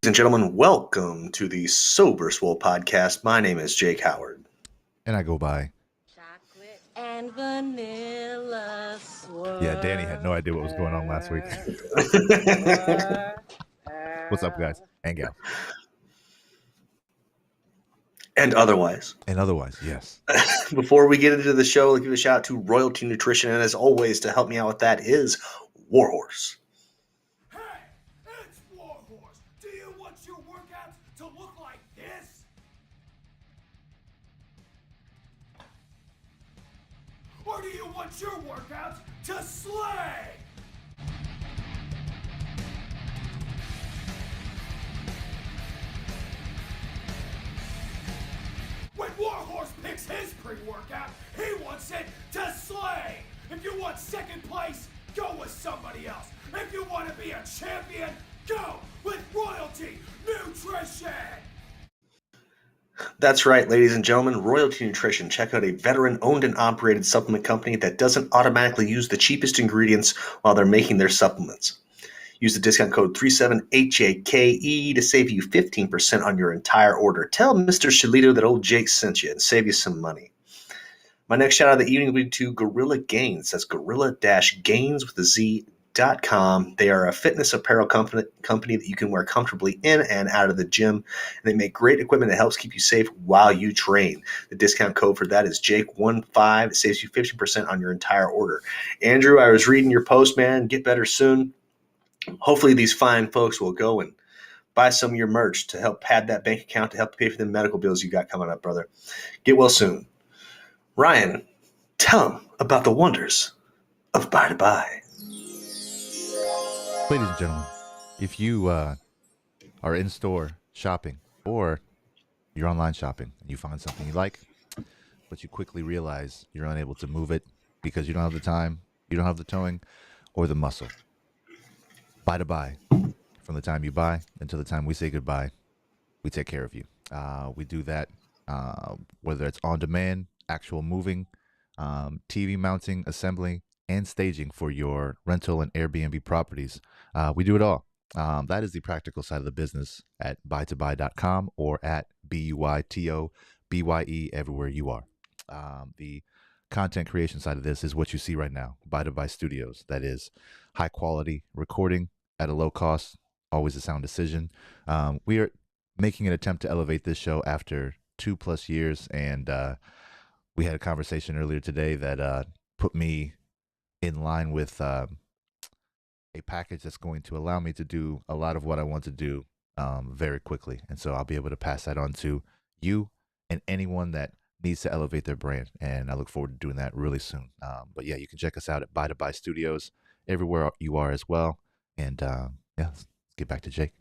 And gentlemen, welcome to the Sober Swole podcast. My name is Jake Howard. And I go by. Chocolate and vanilla swirl. Yeah, Danny had no idea what was going on last week. What's up, guys and gals? And otherwise. And otherwise, yes. Before we get into the show, I'll give a shout out to Royalty Nutrition. And as always, to help me out with that is Warhorse. Hey, it's Warhorse. Do you want your workouts to look like this? Or do you want your workouts to slay? When Warhorse picks his pre-workout, he wants it to slay. If you want second place, go with somebody else. If you want to be a champion, go with Royalty Nutrition. That's right, ladies and gentlemen, Royalty Nutrition. Check out a veteran-owned and operated supplement company that doesn't automatically use the cheapest ingredients while they're making their supplements. Use the discount code 37HAKE to save you 15% on your entire order. Tell Mr. Shalito that old Jake sent you and save you some money. My next shout out of the evening will be to Gorilla Gains. That's gorilla-gains with a Z.com. They are a fitness apparel company that you can wear comfortably in and out of the gym. And they make great equipment that helps keep you safe while you train. The discount code for that is Jake15. It saves you 15% on your entire order. Andrew, I was reading your post, man. Get better soon. Hopefully these fine folks will go and buy some of your merch to help pad that bank account to help pay for the medical bills you got coming up, brother. Get well soon. Ryan, tell them about the wonders of Buy to Buy. Ladies and gentlemen, if you are in-store shopping or you're online shopping and you find something you like, but you quickly realize you're unable to move it because you don't have the time, you don't have the towing, or the muscle. Buy to Buy. From the time you buy until the time we say goodbye, we take care of you. We do that whether it's on demand, actual moving, TV mounting, assembly, and staging for your rental and Airbnb properties. We do it all. That is the practical side of the business at buytobuy.com or at BUYTOBYE everywhere you are. The content creation side of this is what you see right now, Buy to Buy Studios. That is high quality recording at a low cost, always a sound decision. We are making an attempt to elevate this show after 2+ years, and we had a conversation earlier today that put me in line with a package that's going to allow me to do a lot of what I want to do very quickly. And so I'll be able to pass that on to you and anyone that needs to elevate their brand. And I look forward to doing that really soon. But yeah, you can check us out at Buy to Buy Studios everywhere you are as well. And yeah, let's get back to Jake.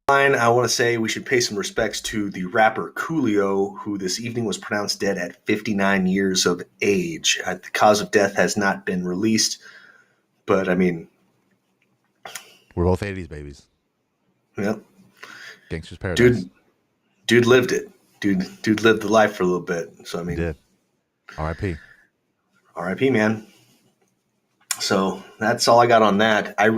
I want to say we should pay some respects to the rapper Coolio, who this evening was pronounced dead at 59 years of age. The cause of death has not been released, but I mean, we're both 80s babies. Yep. Gangster's Paradise. Dude lived it. Dude lived the life for a little bit. So I mean, he did. R.I.P. R.I.P. man. So that's all I got on that. I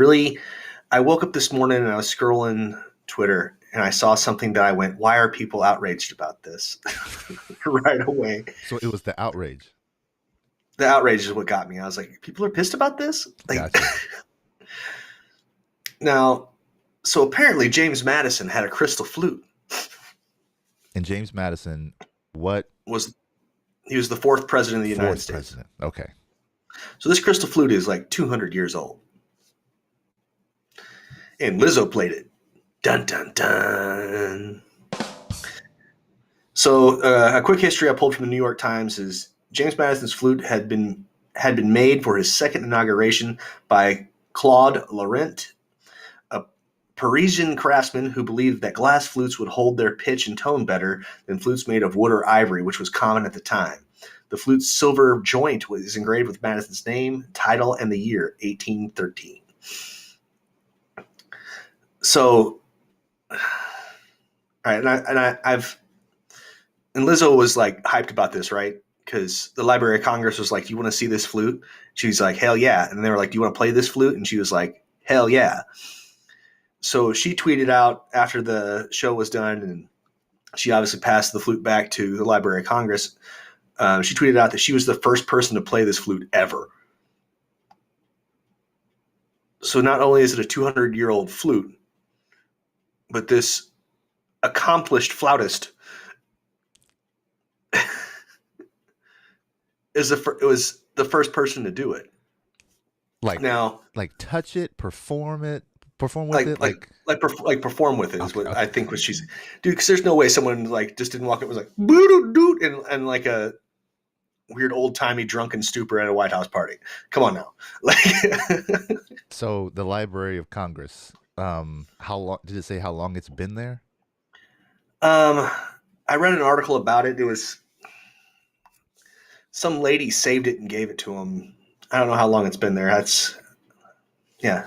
woke up this morning and I was scrolling Twitter and I saw something that I went, why are people outraged about this? Right away. So it was the outrage. The outrage is what got me. I was like, people are pissed about this? Like, gotcha. Now, so apparently James Madison had a crystal flute. And James Madison, what? He was the fourth president of the United States. President. Okay. So this crystal flute is like 200 years old. And Lizzo played it. Dun, dun, dun. So a quick history I pulled from the New York Times is James Madison's flute had been made for his second inauguration by Claude Laurent, a Parisian craftsman who believed that glass flutes would hold their pitch and tone better than flutes made of wood or ivory, which was common at the time. The flute's silver joint was engraved with Madison's name, title, and the year, 1813. So, all right, and Lizzo was like hyped about this, right? Because the Library of Congress was like, "Do you want to see this flute?" She's like, "Hell yeah!" And they were like, "Do you want to play this flute?" And she was like, "Hell yeah!" So she tweeted out after the show was done, and she obviously passed the flute back to the Library of Congress. She tweeted out that she was the first person to play this flute ever. So not only is it a 200-year-old flute, but this accomplished flautist was the first person to do it. Like Now, touch it, perform with it, perform with it is Okay, what I think what she's dude. Because there's no way someone like just didn't walk up and was like boo doo and like a weird old timey drunken stupor at a White House party. Come on now, like. So the Library of Congress. How long did it say? How long it's been there? I read an article about it. It was some lady saved it and gave it to him. I don't know how long it's been there. That's yeah.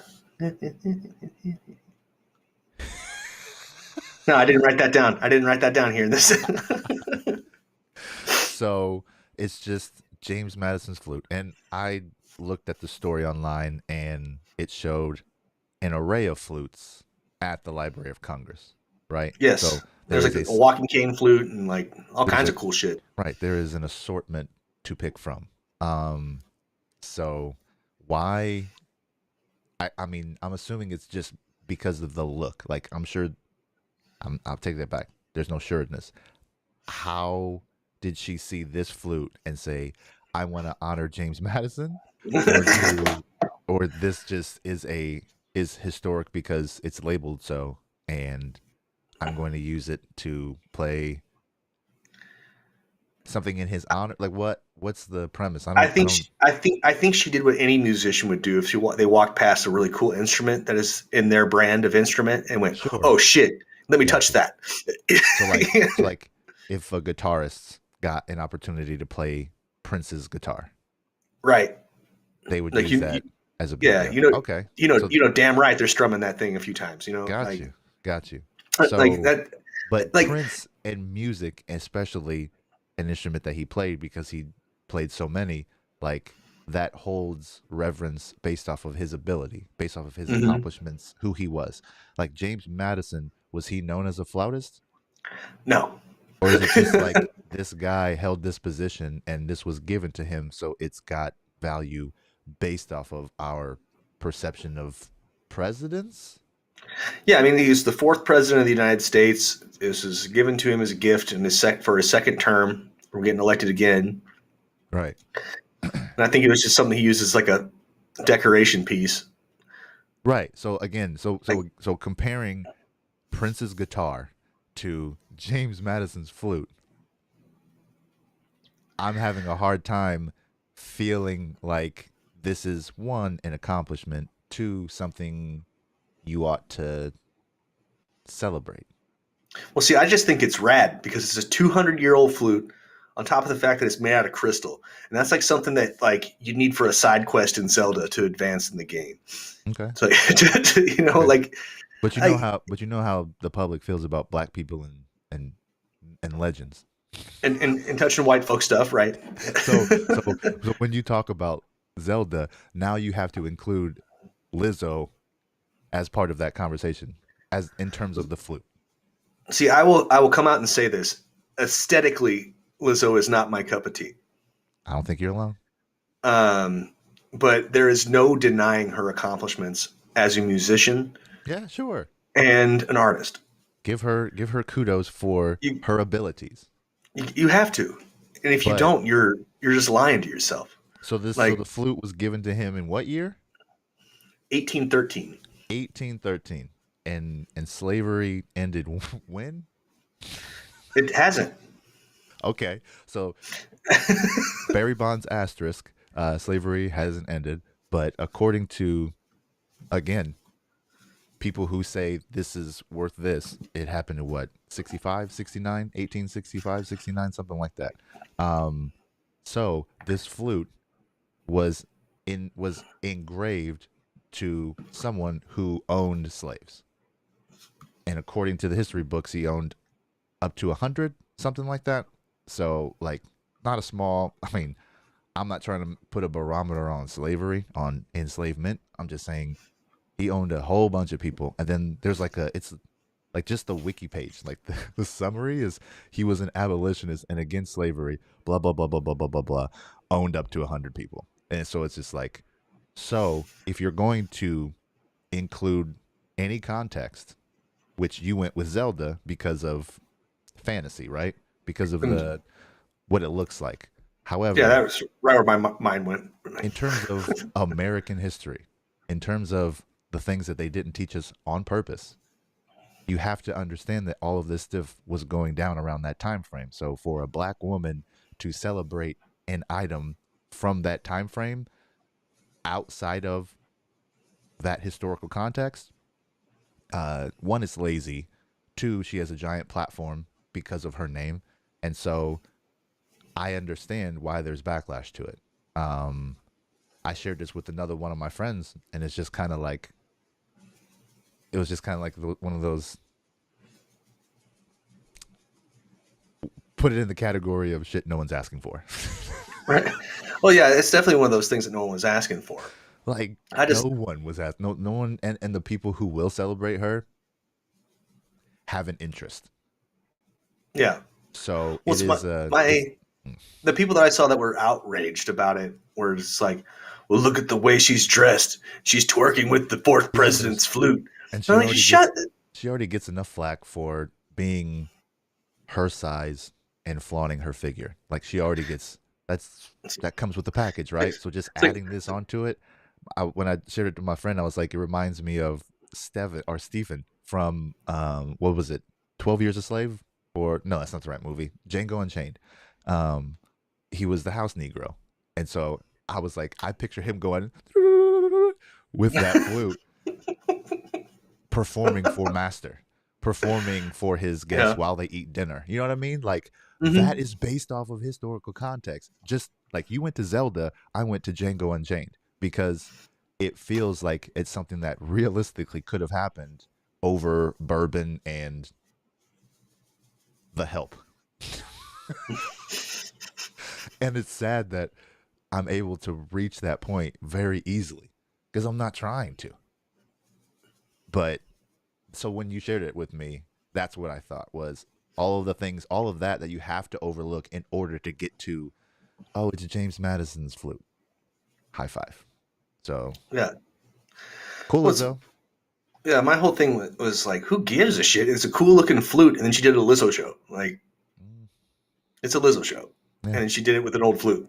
No, I didn't write that down. I didn't write that down here in this. So it's just James Madison's flute. And I looked at the story online and it showed an array of flutes at the Library of Congress, right? Yes. So there's like a walking cane flute and like all kinds of cool shit. Right. There is an assortment to pick from. So why? I mean, I'm assuming it's just because of the look. Like, I'm sure. I'll take that back. There's no sureness. How did she see this flute and say, "I want to honor James Madison," or this just is historic because it's labeled so, and I'm going to use it to play something in his honor? Like, what's the premise? I think she did what any musician would do if they walked past a really cool instrument that is in their brand of instrument and went, Sure. "Oh shit, let me touch that." So like if a guitarist got an opportunity to play Prince's guitar, right? They would like use that as a yeah, big deal. Okay, so, damn right, they're strumming that thing a few times. Got you. So like that. But like Prince and music, especially an instrument that he played because he played so many, like that holds reverence based off of his ability, based off of his accomplishments, who he was. Like James Madison, was he known as a flautist? No. Or is it just like this guy held this position and this was given to him, so it's got value based off of our perception of presidents? Yeah, I mean, he's the fourth president of the United States. This was given to him as a gift in for his second term. We're getting elected again. Right. And I think it was just something he used as like a decoration piece. Right. So again, so comparing Prince's guitar to James Madison's flute, I'm having a hard time feeling like this is one, an accomplishment, two, something you ought to celebrate. Well, see, I just think it's rad because it's a 200-year-old flute on top of the fact that it's made out of crystal. And that's like something that like you need for a side quest in Zelda to advance in the game. Okay. So, okay. Like, but you know how the public feels about black people and legends. And touching white folk stuff, right? So when you talk about Zelda, now you have to include Lizzo as part of that conversation, as in terms of the flute. See, I will come out and say this. Aesthetically, Lizzo is not my cup of tea. I don't think you're alone. But there is no denying her accomplishments as a musician. Yeah, sure. And an artist. Give her kudos for her abilities. You have to. And if you don't, you're just lying to yourself. So so the flute was given to him in what year? 1813. 1813. And slavery ended when? It hasn't. Okay. So Barry Bonds asterisk, slavery hasn't ended, but according to, again, people who say this is worth this, it happened in what, 65, 69, 1865, 69, something like that. So this flute was engraved to someone who owned slaves. And according to the history books, he owned up to 100, something like that. So, like, not a small, I mean, I'm not trying to put a barometer on slavery, on enslavement. I'm just saying He owned a whole bunch of people, and then there's like it's like just the wiki page, like the summary is he was an abolitionist and against slavery, blah blah blah blah blah blah blah blah, owned up to 100 people, and so it's just like, so if you're going to include any context, which you went with Zelda because of fantasy, right? Because of the what it looks like. However, Yeah, that was right where my mind went. in terms of American history, in terms of the things that they didn't teach us on purpose, you have to understand that all of this stuff was going down around that time frame. So for a black woman to celebrate an item from that time frame outside of that historical context, one, it's lazy. Two, she has a giant platform because of her name, and so I understand why there's backlash to it. I shared this with another one of my friends, and it's just kind of like, it was just kind of like one of those, put it in the category of shit no one's asking for. Right. Well, yeah, it's definitely one of those things that no one was asking for. Like, no one was asked. No one, and the people who will celebrate her have an interest. Yeah. So well, the people that I saw that were outraged about it were just like, well, look at the way she's dressed. She's twerking with the fourth president's flute. And she already gets enough flack for being her size and flaunting her figure. Like, she already gets, that comes with the package, right? So just adding this onto it, when I shared it to my friend, I was like, it reminds me of Stephen from what was it, 12 Years a Slave? Or no, that's not the right movie. Django Unchained. He was the house Negro, and so I was like, I picture him going with that flute, performing for Master, performing for his guests while they eat dinner. You know what I mean? Like, that is based off of historical context. Just like you went to Zelda, I went to Django Unchained, because it feels like it's something that realistically could have happened over bourbon and The Help. And it's sad that I'm able to reach that point very easily because I'm not trying to. But so when you shared it with me, that's what I thought was all of the things, all of that you have to overlook in order to get to, oh, it's James Madison's flute. High five. So yeah, cool though. Yeah, my whole thing was like, who gives a shit? It's a cool looking flute, and then she did a Lizzo show. Like, it's a Lizzo show, and then she did it with an old flute.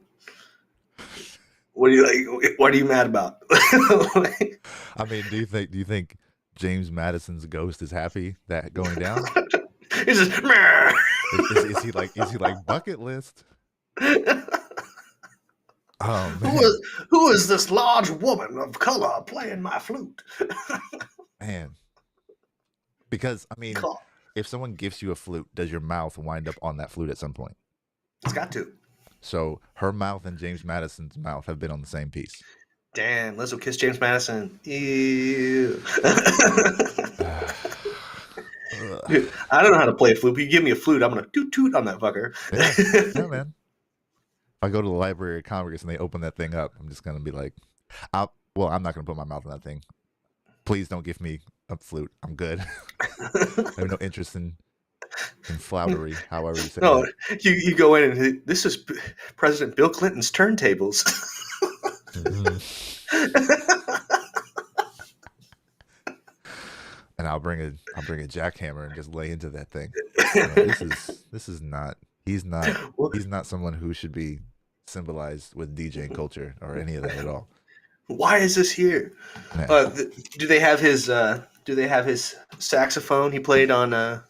What are you like? What are you mad about? I mean, do you think James Madison's ghost is happy that going down? It's just, is he like bucket list? Oh, man. Who is this large woman of color playing my flute? Man, because I mean, if someone gives you a flute, does your mouth wind up on that flute at some point? It's got to. So her mouth and James Madison's mouth have been on the same piece. Damn, Lizzo kissed James Madison. Ew. Dude, I don't know how to play a flute, but you give me a flute, I'm gonna toot toot on that fucker. Yeah, man. If I go to the Library of Congress and they open that thing up, I'm just gonna be like, I'm not gonna put my mouth on that thing. Please don't give me a flute. I'm good. I have no interest in floutery, however you say no, that. You go in and this is President Bill Clinton's turntables. And I'll bring a jackhammer and just lay into that thing. You know, this is not. He's not someone who should be symbolized with DJing culture or any of that at all. Why is this here? Do they have his saxophone he played on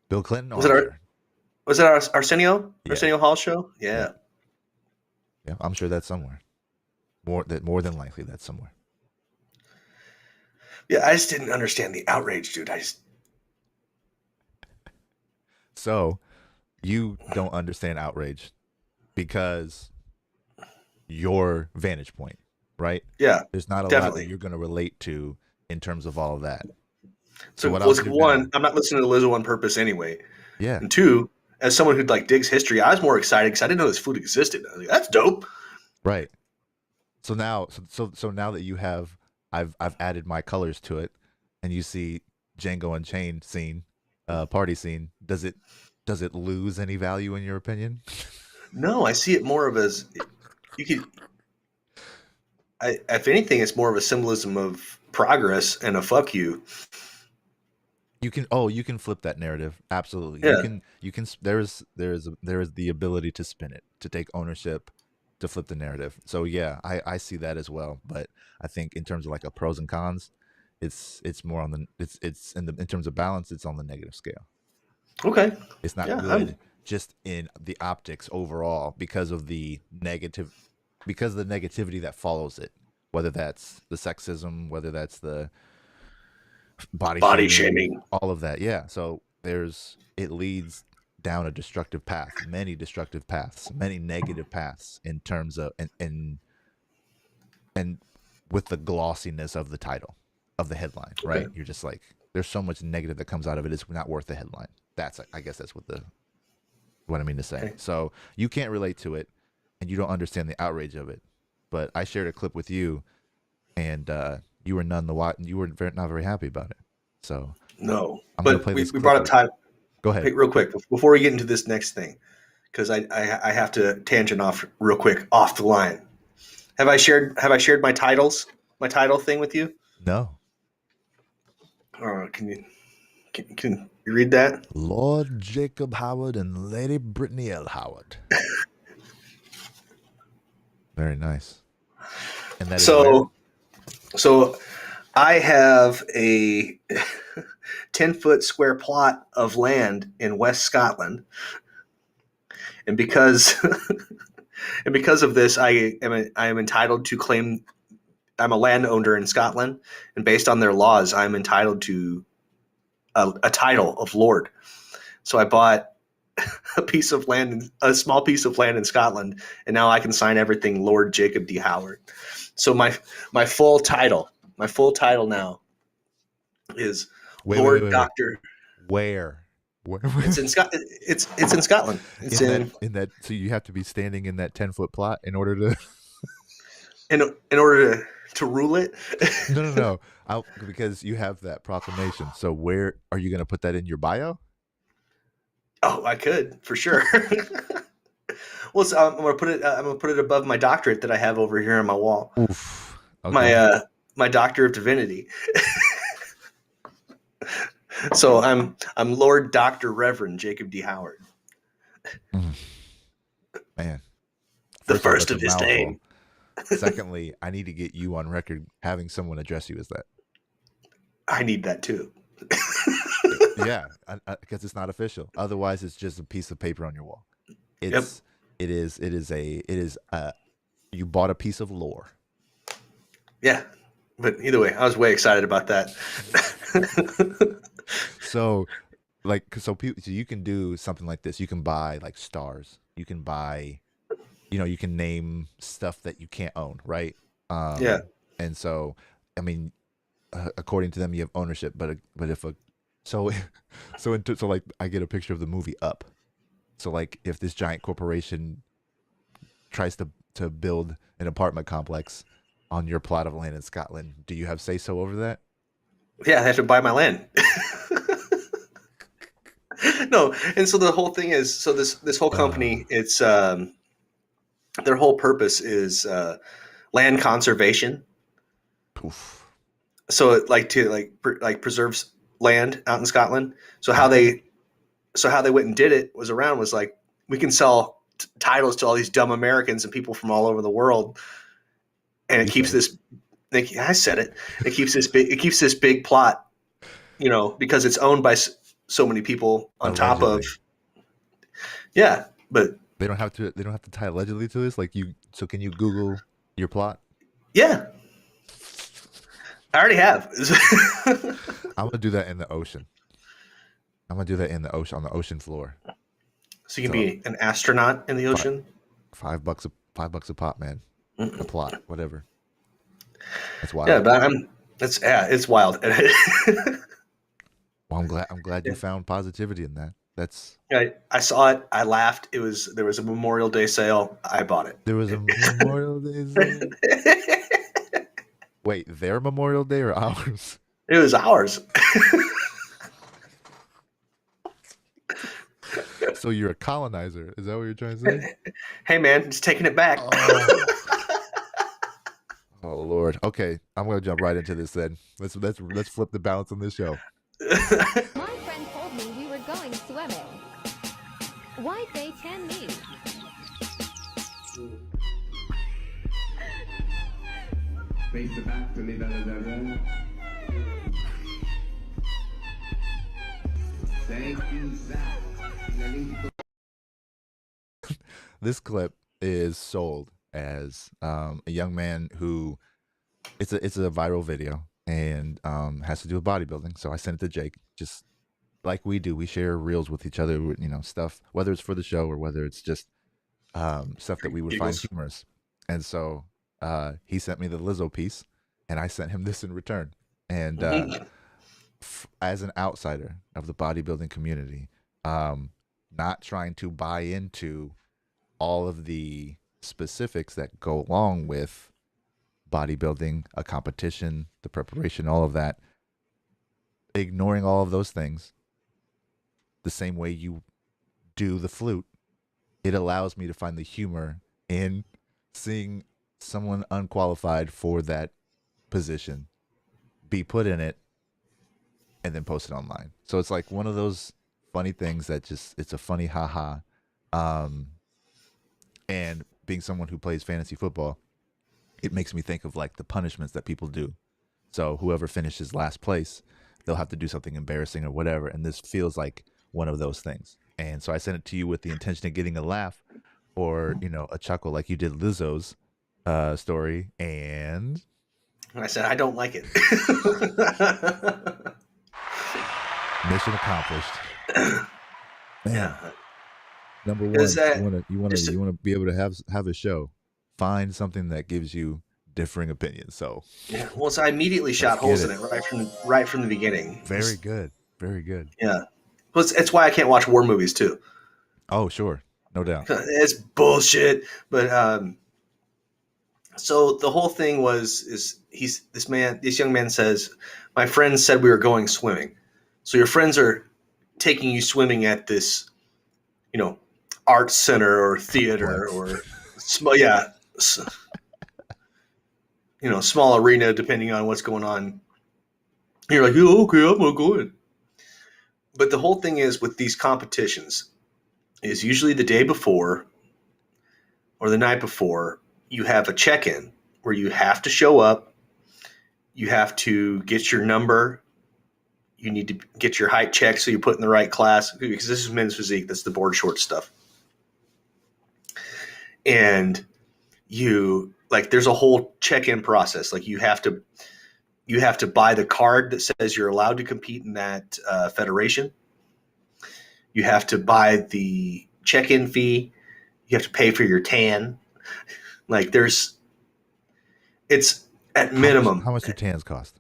Bill Clinton? Was it Arsenio? Yeah. Arsenio Hall show? Yeah. Yeah, I'm sure that's somewhere. More than likely that's somewhere. Yeah, I just didn't understand the outrage, dude. So, you don't understand outrage because your vantage point, right? Yeah, there's not a lot that you're going to relate to in terms of all of that. So one, I'm not listening to Lizzo on purpose anyway. Yeah. And two, as someone who digs history, I was more excited because I didn't know this flute existed. I was like, that's dope. Right. So now, so now that you have I've added my colors to it, and you see Django Unchained scene, party scene. Does it lose any value in your opinion? No, I see it more of as you could. If anything, it's more of a symbolism of progress and a fuck you. You can flip that narrative. Absolutely. Yeah. There is the ability to spin it, to take ownership, to flip the narrative. So yeah, I see that as well. But I think in terms of like a pros and cons, it's more on the it's in terms of balance, it's on the negative scale. Okay. It's not Yeah. good just in the optics overall because of the negativity that follows it. Whether that's the sexism, whether that's the body Body shaming, shaming. all of that. Yeah. So it leads down a destructive path, many destructive paths, many negative paths in terms of and with the glossiness of the title of the headline, right? Okay. You're just like, there's so much negative that comes out of it. It's not worth the headline. I guess that's what I mean to say. Okay. So you can't relate to it, and you don't understand the outrage of it. But I shared a clip with you, and you were not very happy about it. So No, I'm gonna but play we, this we clip. brought up time. Go ahead. Hey, real quick before we get into this next thing, because I have to tangent off real quick off the line. Have I shared my title thing with you? No. Can you read that? Lord Jacob Howard and Lady Brittany L. Howard. Very nice. And that is where? So I have a 10-foot square plot of land in West Scotland, and because of this, I am entitled to claim. I'm a landowner in Scotland, and based on their laws, I'm entitled to a title of lord. So I bought a small piece of land in Scotland, and now I can sign everything Lord Jacob D. Howard. So my full title now is Lord Wait. Doctor. Where? It's in It's in Scotland. It's in So you have to be standing in that 10-foot plot in order to. in order to rule it. No. Because you have that proclamation. So where are you going to put that in your bio? Oh, I could for sure. Well, so I'm gonna put it above my doctorate that I have over here on my wall. Oof. Okay. My Doctor of Divinity. So I'm Lord Doctor Reverend Jacob D. Howard, Man. the First off, first that's a of his mouthful. name. Secondly, I need to get you on record having someone address you as that. I need that too. Yeah, because it's not official. Otherwise, it's just a piece of paper on your wall. Yep. It is you bought a piece of lore. Yeah, but either way, I was way excited about that. So you can do something like this. You can buy like stars. You can buy, you can name stuff that you can't own, right? Yeah. And so, I mean, according to them, you have ownership. But if so like I get a picture of the movie Up. So like if this giant corporation tries to build an apartment complex on your plot of land in Scotland, do you have say so over that? Yeah, I have to buy my land. No, and so the whole thing is, so this whole company, it's their whole purpose is land conservation. Poof. So it preserves land out in Scotland. So how they went and did it was like, we can sell titles to all these dumb Americans and people from all over the world, and it keeps this. I said it. It keeps this big plot, because it's owned by so many people on top of. Allegedly. Yeah, but They don't have to tie allegedly to this. Like so can you Google your plot? yeah, I already have. I'm gonna do that in the ocean. I'm gonna do that in the ocean, on the ocean floor. So you can be an astronaut in the ocean. $5 a pop, man. A plot, whatever. That's wild. Yeah, but it's wild. Well, I'm glad you found positivity in that. That's I saw it. I laughed. There was a Memorial Day sale. I bought it. there was a Memorial Day sale. Wait, their Memorial Day or ours? It was ours. So you're a colonizer. Is that what you're trying to say? Hey man, just taking it back. Oh. Oh Lord. Okay, I'm gonna jump right into this then. Let's flip the balance on this show. My friend told me we were going swimming. Why'd they tell me? Face the back to me, Thank you, Zach. This clip is sold as a young man who it's a viral video and has to do with bodybuilding. So I sent it to Jake, just like we do. We share reels with each other, you know, stuff, whether it's for the show or whether it's just stuff that we would find Giggles. humorous. And so he sent me the Lizzo piece, and I sent him this in return. And as an outsider of the bodybuilding community, not trying to buy into all of the specifics that go along with bodybuilding, a competition, the preparation, all of that, ignoring all of those things the same way you do the flute, it allows me to find the humor in seeing someone unqualified for that position be put in it and then post it online. So it's like one of those funny things that just, it's a funny haha. And being someone who plays fantasy football, it makes me think of like the punishments that people do. So whoever finishes last place, they'll have to do something embarrassing or whatever. And this feels like one of those things. And so I sent it to you with the intention of getting a laugh or, you know, a chuckle like you did Lizzo's story. And I said, I don't like it. mission accomplished. Man, Yeah. number one, Is that you want to be able to have a show. Find something that gives you differing opinions. So Yeah. Well, so I immediately shot Let's get holes in it. it right from the beginning. very good. Very good. Yeah. Well, it's why I can't watch war movies too. Oh, sure. No doubt. It's bullshit. But so the whole thing is this young man says, my friends said we were going swimming. So your friends are taking you swimming at this, you know, art center or theater or you know, small arena depending on what's going on. You're like, oh, okay, I'm gonna go in. But the whole thing is with these competitions is usually the day before or the night before you have a check-in where you have to show up, you have to get your number, you need to get your height checked so you put in the right class, because this is men's physique, that's the board short stuff. And you like there's a whole check-in process. Like you have to buy the card that says you're allowed to compete in that federation. You have to buy the check-in fee. You have to pay for your tan. Like it's at minimum. How much do tans cost?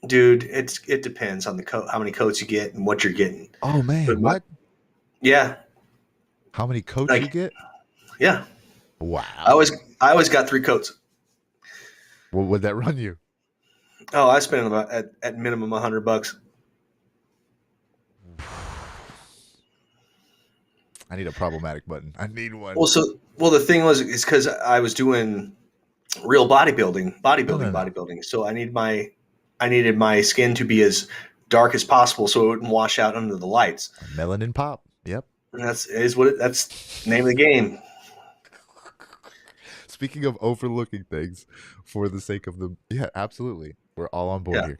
Dude, it depends on the coat, how many coats you get and what you're getting. Oh man, But what? Yeah, How many coats Like- you get? yeah. Wow. I always got 3 coats. What would that run you? Oh, I spent about at minimum $100. I need a problematic button. I need one. Well, the thing was, is because I was doing real bodybuilding. No. So I needed my skin to be as dark as possible so it wouldn't wash out under the lights. Melanin pop. Yep. And that's the name of the game. Speaking of overlooking things for the sake of yeah, absolutely. We're all on board Yeah. here.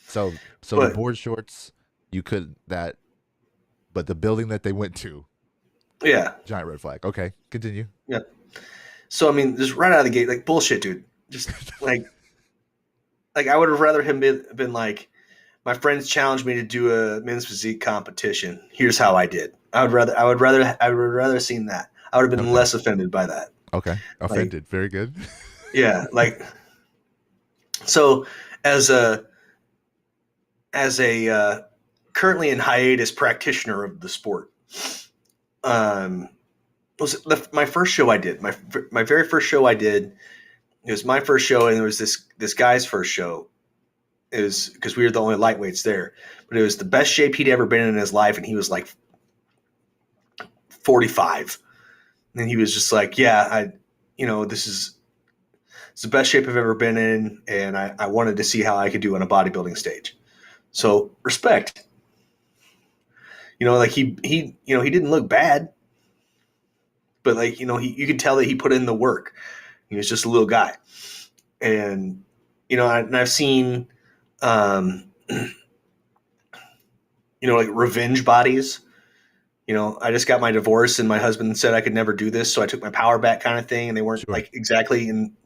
So But- the board shorts, but the building that they went to, Yeah. giant red flag. Okay, continue. So I mean, just right out of the gate, like bullshit, dude. Just like I would have rather him been like, my friends challenged me to do a men's physique competition. Here's how I did. I would rather seen that. I would have been Okay. less offended by that. Okay, offended. Very good. Yeah, like so as a currently in hiatus practitioner of the sport, was my first show I did. My very first show I did It was my first show, and it was this guy's first show. It was because we were the only lightweights there, but it was the best shape he'd ever been in his life, and he was like 45, and he was just like, "Yeah, this is it's the best shape I've ever been in, and I wanted to see how I could do on a bodybuilding stage." So respect. Like he didn't look bad, but like you could tell that he put in the work. He was just a little guy, and I've seen, like revenge bodies. I just got my divorce, and my husband said I could never do this, so I took my power back, kind of thing. And they weren't Sure. like exactly in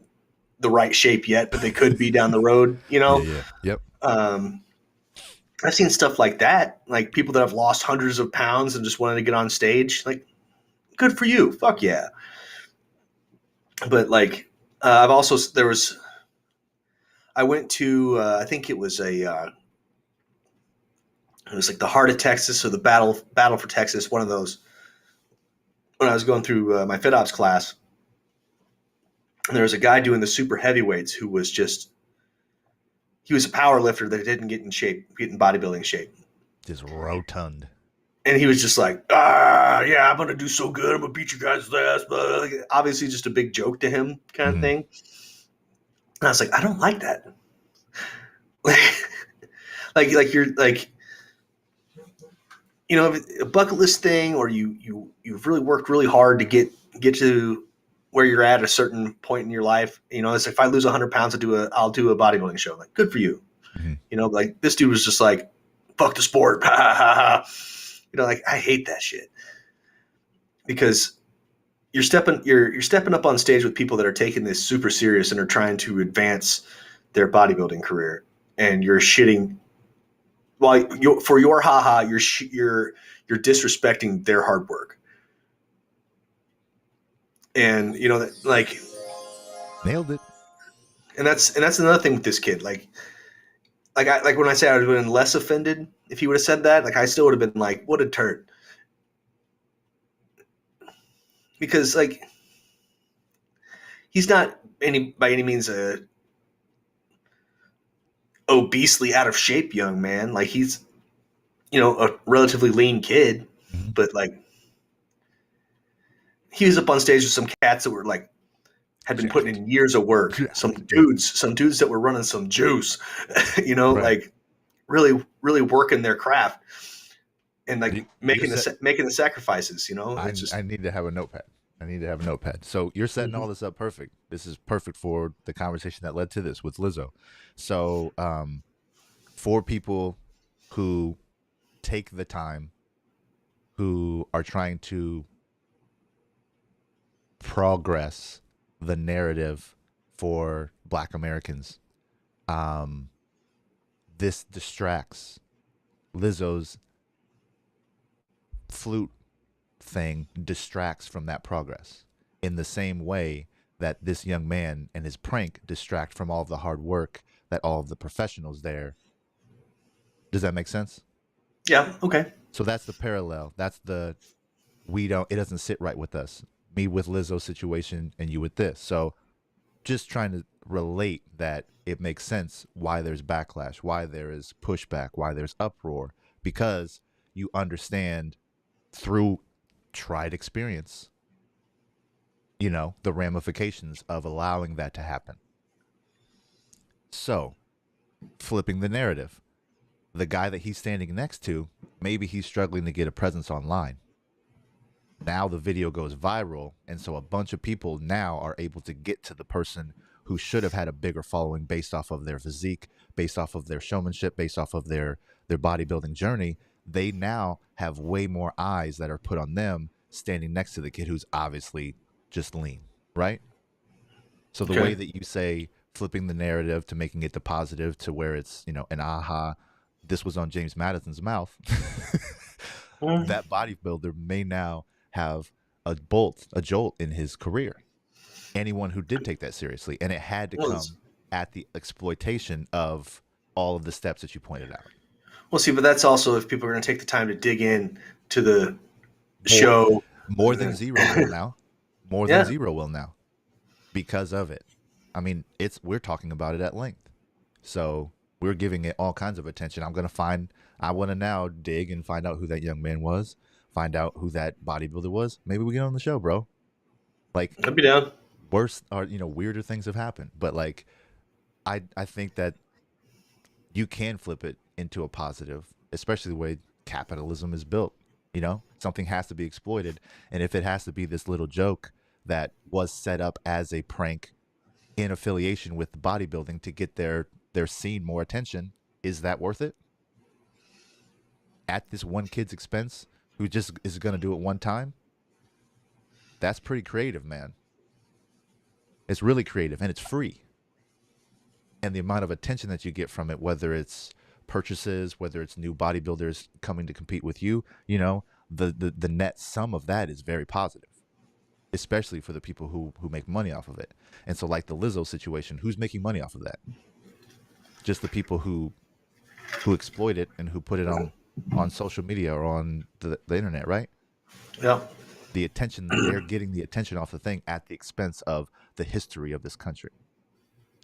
the right shape yet, but they could be down the road. Yeah. Yep. I've seen stuff like that, like people that have lost hundreds of pounds and just wanted to get on stage. Like, good for you, fuck yeah. But like, I went to, I think it was it was like the Heart of Texas or the Battle for Texas, one of those. When I was going through my FitOps class, and there was a guy doing the super heavyweights who was he was a power lifter that didn't get in bodybuilding shape. Just rotund. And he was just like, yeah, I'm going to do so good. I'm going to beat you guys' ass. But like, obviously just a big joke to him kind of thing. And I was like, I don't like that. like you're like, a bucket list thing, or you've really worked really hard to get to where you're at a certain point in your life. It's like, if I lose 100 pounds, I'll do a bodybuilding show. Like, good for you. Like this dude was just like, fuck the sport. Like, I hate that shit, because you're stepping up on stage with people that are taking this super serious and are trying to advance their bodybuilding career, and you're shitting. Well, for your haha, you're disrespecting their hard work, and like, Nailed it. and that's another thing with this kid. Like when I say I would have been less offended if he would have said that, like I still would have been like, what a turd, because like he's not by any means a obesely out of shape young man. Like he's a relatively lean kid, but like he was up on stage with some cats that were like had been putting in years of work. Some dudes that were running some juice, Right. like really, really working their craft and like making the sacrifices. It's just, I need to have a notepad. So you're setting all this up perfect. This is perfect for the conversation that led to this with Lizzo. So for people who take the time, who are trying to progress the narrative for Black Americans, this distracts. Lizzo's flute thing distracts from that progress in the same way that this young man and his prank distract from all of the hard work that all of the professionals there. Does that make sense? yeah. Okay. So that's the parallel. That's it doesn't sit right with us. Me with Lizzo's situation and you with this. So just trying to relate that it makes sense why there's backlash, why there is pushback, why there's uproar, because you understand through tried experience, the ramifications of allowing that to happen. So, flipping the narrative, the guy that he's standing next to, maybe he's struggling to get a presence online. Now the video goes viral, and so a bunch of people now are able to get to the person who should have had a bigger following based off of their physique, based off of their showmanship, based off of their bodybuilding journey. They now have way more eyes that are put on them standing next to the kid who's obviously just lean, right? So the way that you say flipping the narrative to making it the positive to where it's, an aha, this was on James Madison's mouth, that bodybuilder may now have a jolt in his career. Anyone who did take that seriously, and it had to come at the exploitation of all of the steps that you pointed out. Well, see, but that's also if people are going to take the time to dig in to the show. More than zero will now. More than zero will now because of it. I mean, we're talking about it at length. So we're giving it all kinds of attention. I want to now dig and find out who that young man was, find out who that bodybuilder was. Maybe we get on the show, bro. Like, I'd be down. worse or, weirder things have happened. But like, I think that you can flip it into a positive, especially the way capitalism is built. Something has to be exploited. And if it has to be this little joke that was set up as a prank in affiliation with bodybuilding to get their scene more attention, is that worth it? At this one kid's expense who just is going to do it one time? That's pretty creative, man. It's really creative, and it's free. And the amount of attention that you get from it, whether it's purchases, whether it's new bodybuilders coming to compete with you, the net sum of that is very positive, especially for the people who make money off of it. And so, like the Lizzo situation, who's making money off of that? Just the people who exploit it and who put it on social media or on the internet, right? Yeah. The attention, they're getting the attention off the thing at the expense of the history of this country.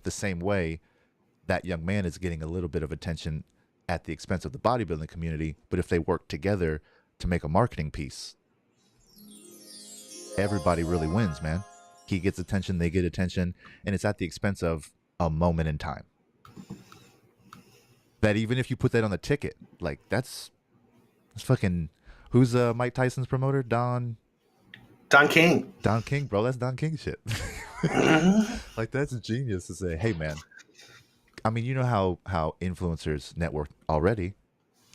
The same way that young man is getting a little bit of attention at the expense of the bodybuilding community, but if they work together to make a marketing piece, everybody really wins, man. He gets attention, they get attention, and it's at the expense of a moment in time. That even if you put that on the ticket, like that's fucking, who's Mike Tyson's promoter? Don King. Don King, bro. That's Don King shit. Like, that's genius to say, hey, man. I mean, you know how influencers network already.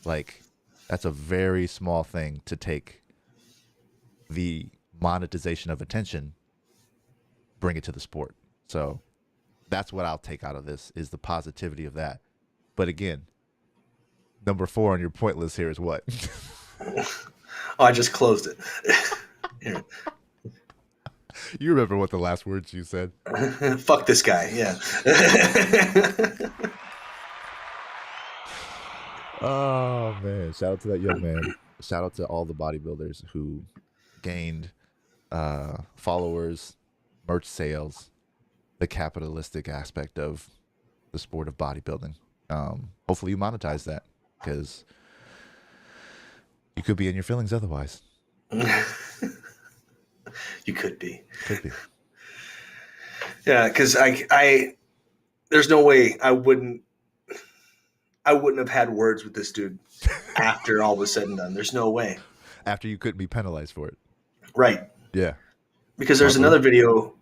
Like, that's a very small thing to take the monetization of attention, bring it to the sport. So that's what I'll take out of this, is the positivity of that. But again, number 4 on your point list here is what? Oh, I just closed it. Here. You remember what the last words you said? Fuck this guy. Yeah. Oh, man. Shout out to that young man. Shout out to all the bodybuilders who gained followers, merch sales, the capitalistic aspect of the sport of bodybuilding. Hopefully you monetize that, because you could be in your feelings otherwise. You could be. Could be. Yeah, because I there's no way I wouldn't have had words with this dude after all was said and done. There's no way. After you couldn't be penalized for it. Right. Yeah. Because there's another video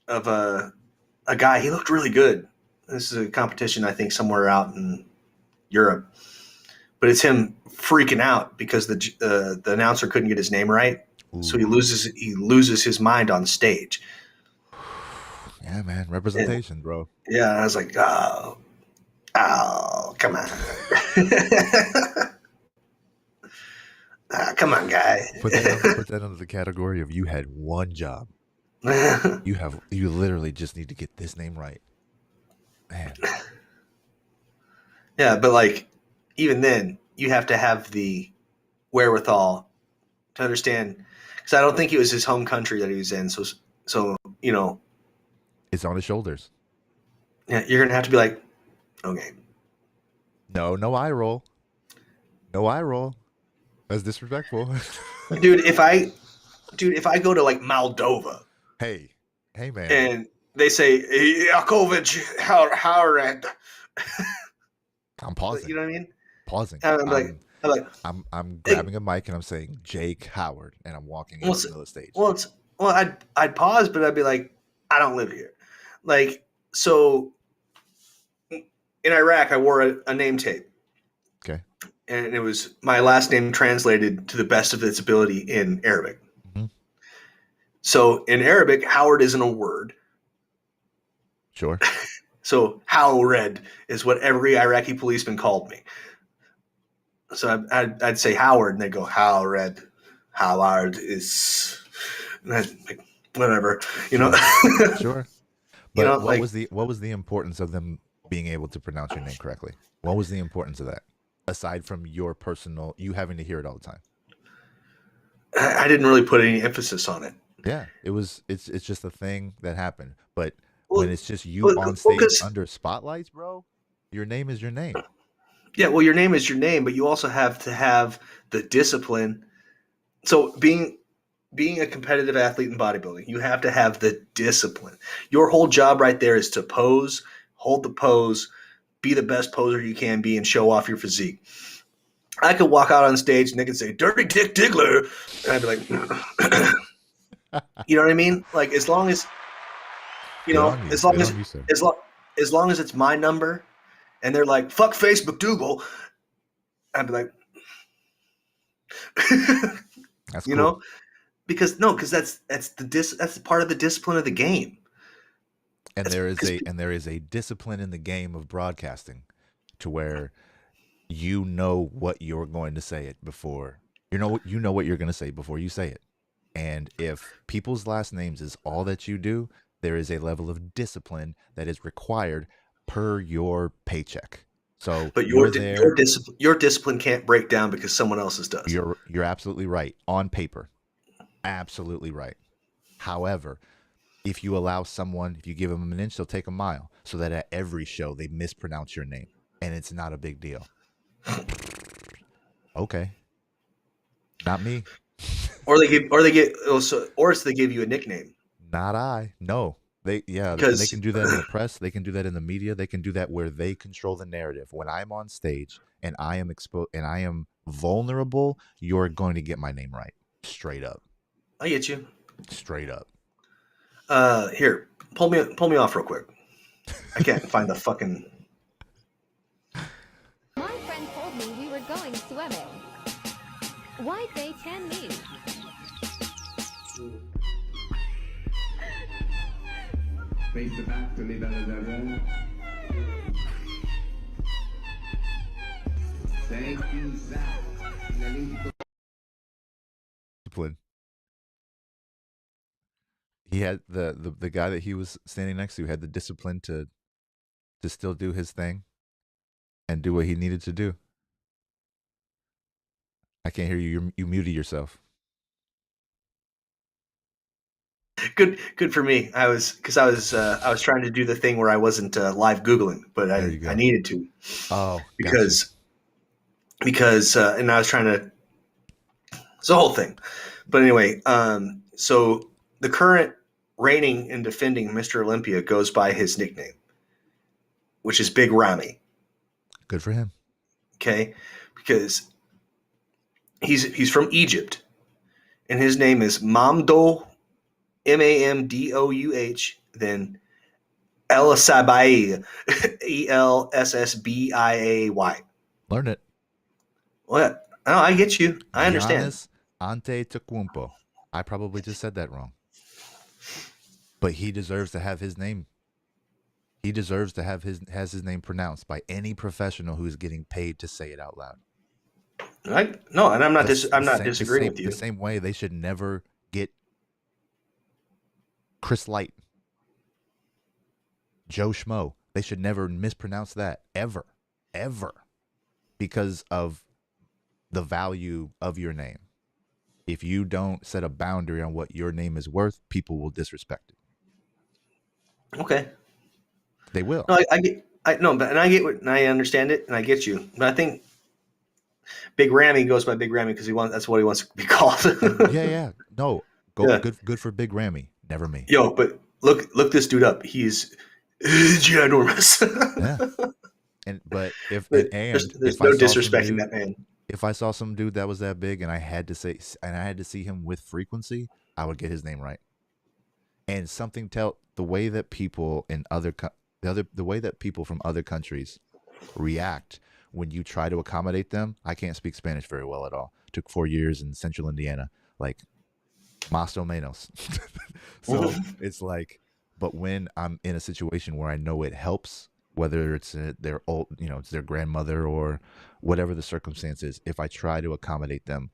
of a guy. He looked really good. This is a competition, I think, somewhere out in Europe. But it's him freaking out because the announcer couldn't get his name right. Ooh. So he loses his mind on stage. Yeah, man. Representation, bro. Yeah, I was like, oh, come on. Come on, guy. Put that under the category of you had one job. You literally just need to get this name right. Man. Yeah, but like, even then, you have to have the wherewithal to understand, because I don't think it was his home country that he was in. So it's on his shoulders. Yeah, you're gonna have to be like, okay. No eye roll. No eye roll. That's disrespectful. Dude, if I go to like Moldova, hey man, and they say Yakovich Howard, I'm pausing. You know what I mean? Pausing. I'm grabbing a mic and I'm saying Jake Howard, and I'm walking into the stage. Well, I'd pause, but I'd be like, I don't live here. Like, so in Iraq, I wore a name tape. Okay. And it was my last name translated to the best of its ability in Arabic. Mm-hmm. So in Arabic, Howard isn't a word. Sure. So Howred is what every Iraqi policeman called me. So I'd say Howard, and they'd go, Howred. Howard is like, whatever, Sure. But what was the importance of them being able to pronounce your name correctly? What was the importance of that? Aside from your personal, you having to hear it all the time. I didn't really put any emphasis on it. Yeah, it's just a thing that happened. But when Well, it's just you well, on well, stage 'cause- under spotlights, bro, your name is your name. yeah, well, your name is your name, but you also have to have the discipline. So being a competitive athlete in bodybuilding, you have to have the discipline. Your whole job right there is to pose, hold the pose, be the best poser you can be, and show off your physique. I could walk out on stage and they could say "Dirty Dick Diggler," and I'd be like, you know what I mean? Like as long as you Good know, on you. as long Good as on you, sir. as long as it's my number, and they're like "fuck face McDougal," I'd be like, That's you cool. know, because that's part of the discipline of the game. And That's there is 'cause- a discipline in the game of broadcasting to where you know what you're going to say it before. You know what you're going to say before you say it. And if people's last names is all that you do, there is a level of discipline that is required per your paycheck. So but you're there. your discipline can't break down because someone else's does. You're absolutely right on paper. Absolutely right. However, if you allow someone, if you give them an inch, they'll take a mile. So that at every show they mispronounce your name, and it's not a big deal. Okay, not me. Or they give you a nickname. Not I. No. And they Because can do that in the press. They can do that in the media. They can do that where they control the narrative. When I'm on stage and I am exposed and I am vulnerable, you're going to get my name right. Straight up. I get you. Straight up. Here, pull me off real quick. I can't find the fucking. My friend told me we were going swimming. Why'd they tan me? Face the back to leave out. Thank you, Zach. Discipline. He had the guy that he was standing next to had the discipline to still do his thing and do what he needed to do. I can't hear you. You muted yourself. Good for me. I was trying to do the thing where I wasn't live Googling, but There you go. I needed to Oh, because and I was trying to. It's the whole thing, but anyway, so the current reigning and defending Mr. Olympia goes by his nickname, which is Big Ramy. good for him. Okay, because he's from Egypt, and his name is Mamdouh, Mamdouh, then El Sabai, Ellssbiay. Learn it. What? Oh, I get you. I understand. Giannis Antetokounmpo. I probably just said that wrong. But he deserves to have his name. He deserves to have his name pronounced by any professional who is getting paid to say it out loud. No, and I'm not The disagreeing same- with you. The same way they should never get Chris Light, Joe Schmo. They should never mispronounce that ever, because of the value of your name. If you don't set a boundary on what your name is worth, people will disrespect it. Okay. They will. No, I understand it, and I get you. But I think Big Ramy goes by Big Ramy because that's what he wants to be called. Yeah. No, Yeah. Good for Big Ramy. Never me. Yo, but look this dude up. He's ginormous. Yeah. But if there's if no I saw some disrespecting dude- that man. If I saw some dude that was that big and I had to see him with frequency, I would get his name right. And the way that people in the way that people from other countries react when you try to accommodate them. I can't speak Spanish very well at all. Took 4 years in Central Indiana, like más o menos. So it's like, but when I'm in a situation where I know it helps, whether it's their old, it's their grandmother or whatever the circumstance is, if I try to accommodate them,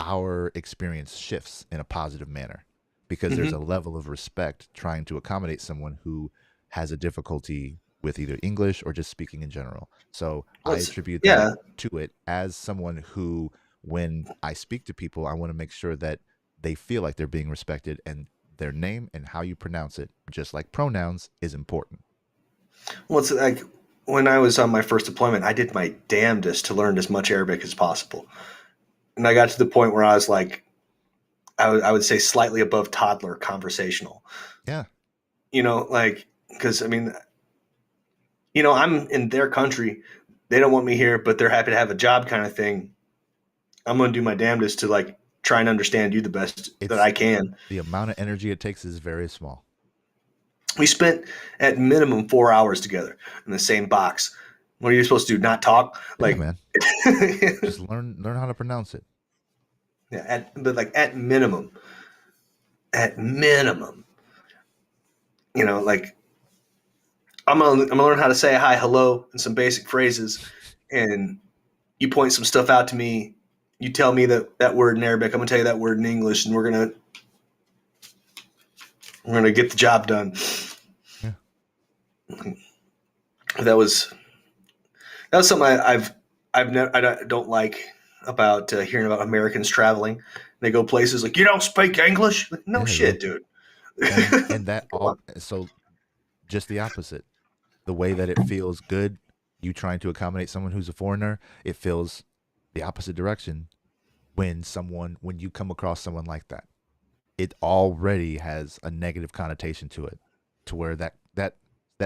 our experience shifts in a positive manner because there's a level of respect trying to accommodate someone who has a difficulty with either English or just speaking in general. So I attribute that to it as someone who, when I speak to people, I want to make sure that they feel like they're being respected and their name and how you pronounce it, just like pronouns, is important. Well, it's like when I was on my first deployment, I did my damnedest to learn as much Arabic as possible. And I got to the point where I was like, I would say slightly above toddler conversational. Yeah. You know, like, because I mean, you know, I'm in their country. They don't want me here, but they're happy to have a job kind of thing. I'm going to do my damnedest to like try and understand you the best that I can. The amount of energy it takes is very small. We spent at minimum 4 hours together in the same box. What are you supposed to do? Not talk? Like, yeah, man. Just learn how to pronounce it. Yeah, but like at minimum, you know, like I'm gonna learn how to say hi, hello, and some basic phrases, and you point some stuff out to me. You tell me that word in Arabic. I'm gonna tell you that word in English, and we're gonna get the job done. Yeah. That was something I don't like about hearing about Americans traveling. They go places like, you don't speak English? Like, no shit, dude. And that all, so just the opposite. The way that it feels good, you trying to accommodate someone who's a foreigner, it feels the opposite direction when you come across someone like that. It already has a negative connotation to it, to where that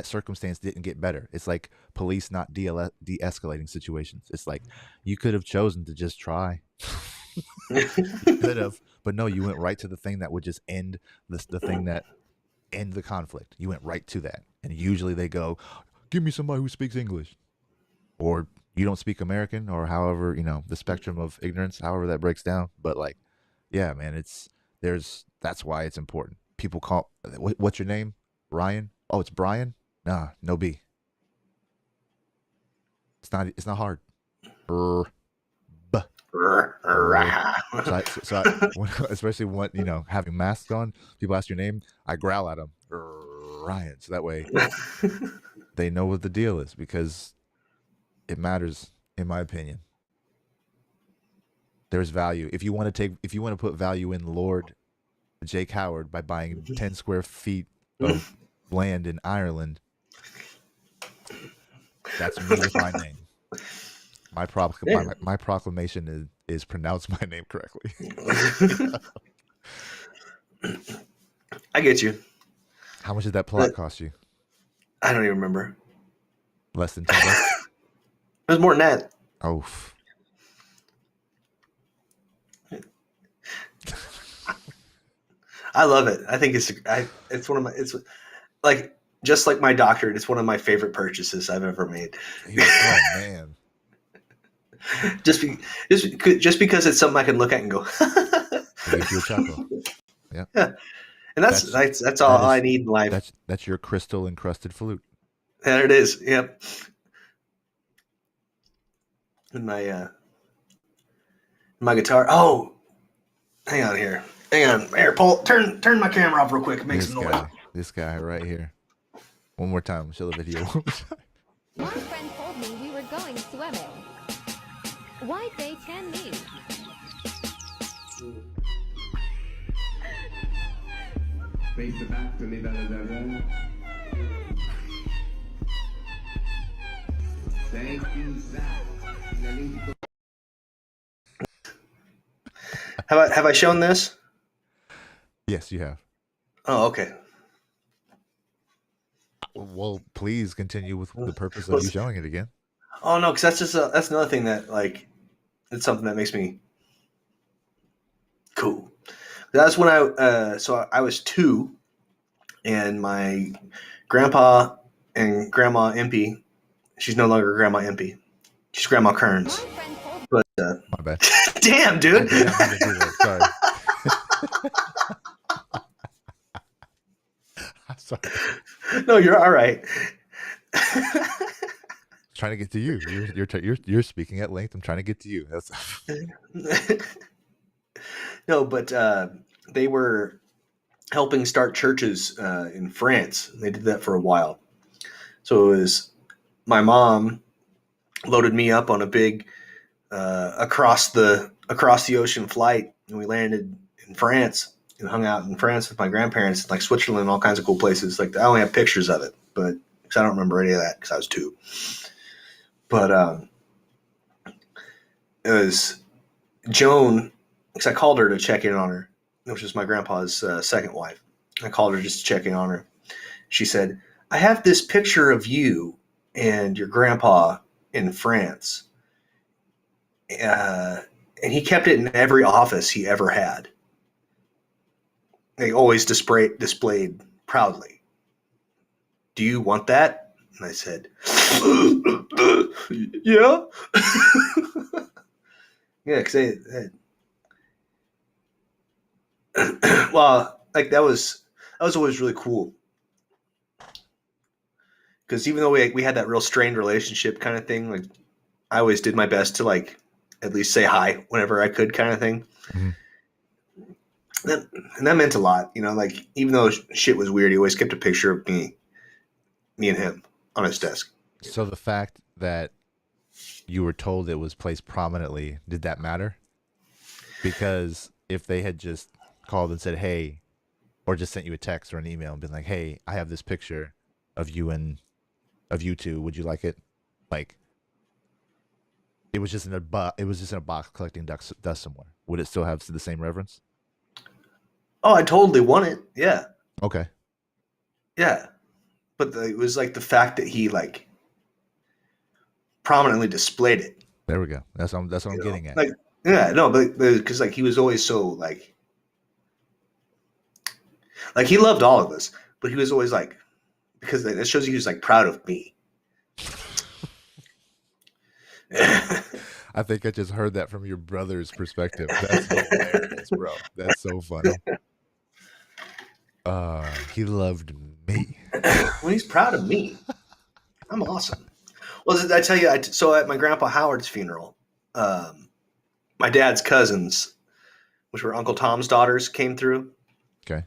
circumstance didn't get better. It's like police not de-escalating situations. It's like you could have chosen to just try. You could have, but no, you went right to the thing that would just end the thing that end the conflict. You went right to that. And usually they go, give me somebody who speaks English, or you don't speak American, or however, you know, the spectrum of ignorance, however that breaks down. But like, yeah, man, that's why it's important. People call, what's your name? Ryan? Oh, it's Brian? Nah, no B. It's not hard. Especially when, you know, having masks on, people ask your name, I growl at them, Ryan. So that way they know what the deal is, because it matters, in my opinion. There's value. If you want to put value in Lord Jake Howard by buying 10 square feet of land in Ireland, that's me with my name. My proclamation is pronounce my name correctly. I get you. How much did that plot cost you? I don't even remember. Less than $10? It was more than that. Oh. I love it. I think it's like, just like my doctorate, it's one of my favorite purchases I've ever made. Oh man. just because it's something I can look at and go, Gives you a chuckle. Yeah. And that's all I need in life. That's your crystal encrusted flute. There it is. Yep. And my guitar. Oh, hang on here. Hang on. Here, turn my camera off real quick. Make some noise. This guy right here. One more time. Show the video. My friend told me we were going swimming. Why'd they tell me? Face the back, tournez vers le derrière. 5 Have I shown this? Yes, you have. Oh, okay. Well, please continue with the purpose of you showing it again. Oh no, because that's another thing that, like, it's something that makes me cool. That's when I was 2, and my grandpa and grandma Impy, she's no longer Grandma Impy, she's Grandma Kearns. But my bad. Damn, dude. Sorry. Sorry. No, you're all right. Trying to get to you. You're speaking at length. I'm trying to get to you. No, but they were helping start churches in France. They did that for a while. So it was my mom loaded me up on a big across the ocean flight, and we landed in France. and hung out in France with my grandparents, like Switzerland, and all kinds of cool places. Like I only have pictures of it, but because I don't remember any of that because I was 2. But it was Joan, because I called her to check in on her, which was my grandpa's second wife. I called her just to check in on her. She said, I have this picture of you and your grandpa in France. And he kept it in every office he ever had. They always displayed proudly. Do you want that? And I said, yeah. Yeah, because well, like that was always really cool. Because even though we had that real strained relationship kind of thing, like I always did my best to like at least say hi whenever I could, kind of thing. Mm-hmm. And that meant a lot, you know. Like even though shit was weird, he always kept a picture of me and him on his desk. So the fact that you were told it was placed prominently, did that matter? Because if they had just called and said, hey, or just sent you a text or an email and been like, hey, I have this picture of you and of you two, would you like it? Like, it was just in a box collecting dust somewhere. Would it still have the same reverence? Oh, I totally want it. Yeah. Okay. Yeah. But it was like the fact that he like prominently displayed it. There we go. That's what I'm getting at. Like, yeah, no, but because like he was always so like he loved all of us, but he was always like, because that shows he was like proud of me. I think I just heard that from your brother's perspective. That's hilarious, bro. That's so funny. He loved me. When he's proud of me, I'm awesome. Well, I tell you, so at my grandpa Howard's funeral, my dad's cousins, which were Uncle Tom's daughters, came through. Okay.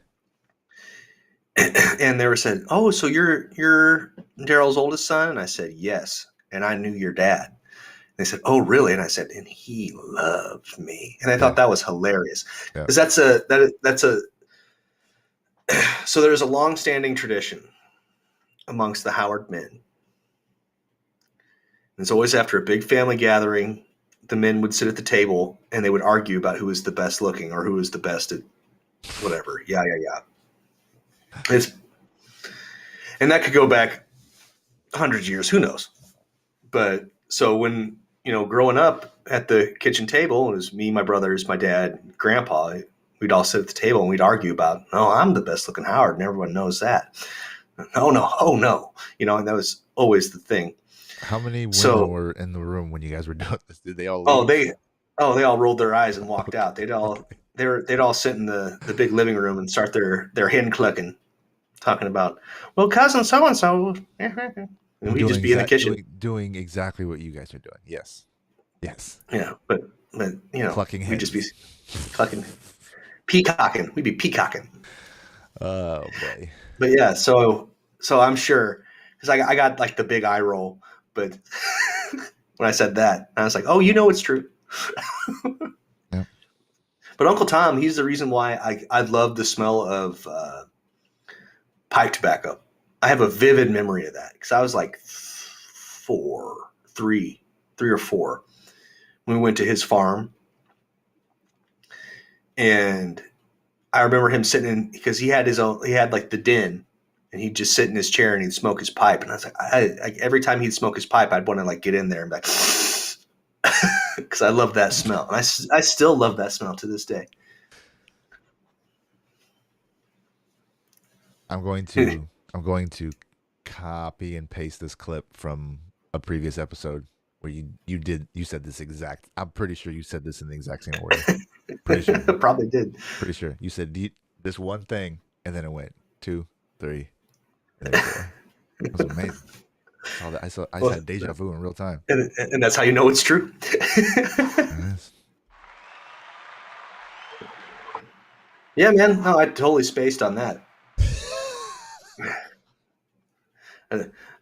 And they were said, "Oh, so you're Daryl's oldest son?" And I said, "Yes." And I knew your dad. They said, "Oh, really?" And I said, "And he loved me." And I thought that was hilarious because that's a so there's a long-standing tradition amongst the Howard men. And it's always after a big family gathering, the men would sit at the table and they would argue about who was the best looking or who was the best at whatever. Yeah. And that could go back hundreds of years, who knows? But so when, growing up at the kitchen table, it was me, my brothers, my dad, grandpa, we'd all sit at the table and we'd argue about, no, I'm the best looking Howard, and everyone knows that. No, oh no. And that was always the thing. How many women were in the room when you guys were doing this? Did they all leave? They all rolled their eyes and walked out. They'd all sit in the big living room and start their hen clucking, talking about, well, cousin so and so, and we'd just be in the kitchen doing exactly what you guys are doing. Yes. Yeah, but clucking we'd just be clucking, peacocking. We'd be peacocking. Oh boy. But yeah, so I'm sure because I got like the big eye roll, but when I said that, I was like, oh, it's true. Yeah. But Uncle Tom, he's the reason why I love the smell of pipe tobacco. I have a vivid memory of that because I was like 3 or 4 when we went to his farm. And I remember him sitting in, because he had like the den, and he'd just sit in his chair and he'd smoke his pipe. And I was like, every time he'd smoke his pipe, I'd want to like get in there and be like, because I love that smell. And I still love that smell to this day. I'm going to copy and paste this clip from a previous episode where you said this exact. I'm pretty sure you said this in the exact same order. Pretty sure. Probably did. Pretty sure you said this one thing, and then it went 2, 3, and then 4. It was amazing. I had deja vu in real time, and that's how you know it's true. Yes. Yeah, man. No, I totally spaced on that.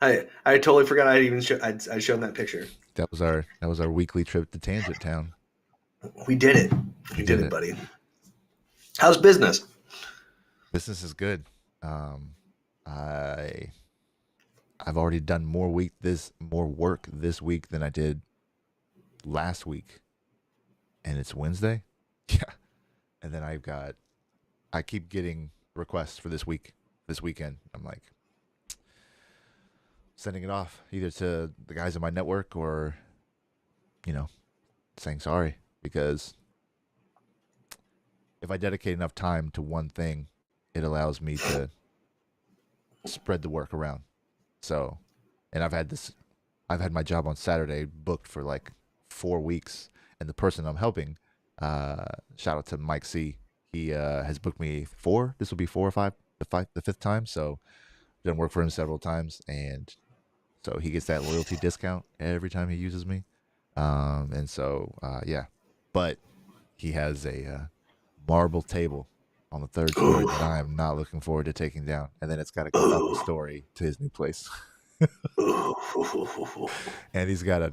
I totally forgot I even I showed that picture. That was our weekly trip to Tangent Town. We did it. We did it, buddy. How's business? Business is good. I I've already done more work this week than I did last week, and it's Wednesday. Yeah, and then I keep getting requests for this weekend. I'm like sending it off either to the guys in my network or, you know, saying sorry because if I dedicate enough time to one thing, it allows me to spread the work around. So, and I've had my job on Saturday booked for like 4 weeks, and the person I'm helping, shout out to Mike C. He has booked me four. This will be four or five, the fifth time. So, I've done work for him several times, and so he gets that loyalty discount every time he uses me. And so, yeah, but he has a marble table on the third story that I am not looking forward to taking down, and then it's got to go up a story to his new place. And he's got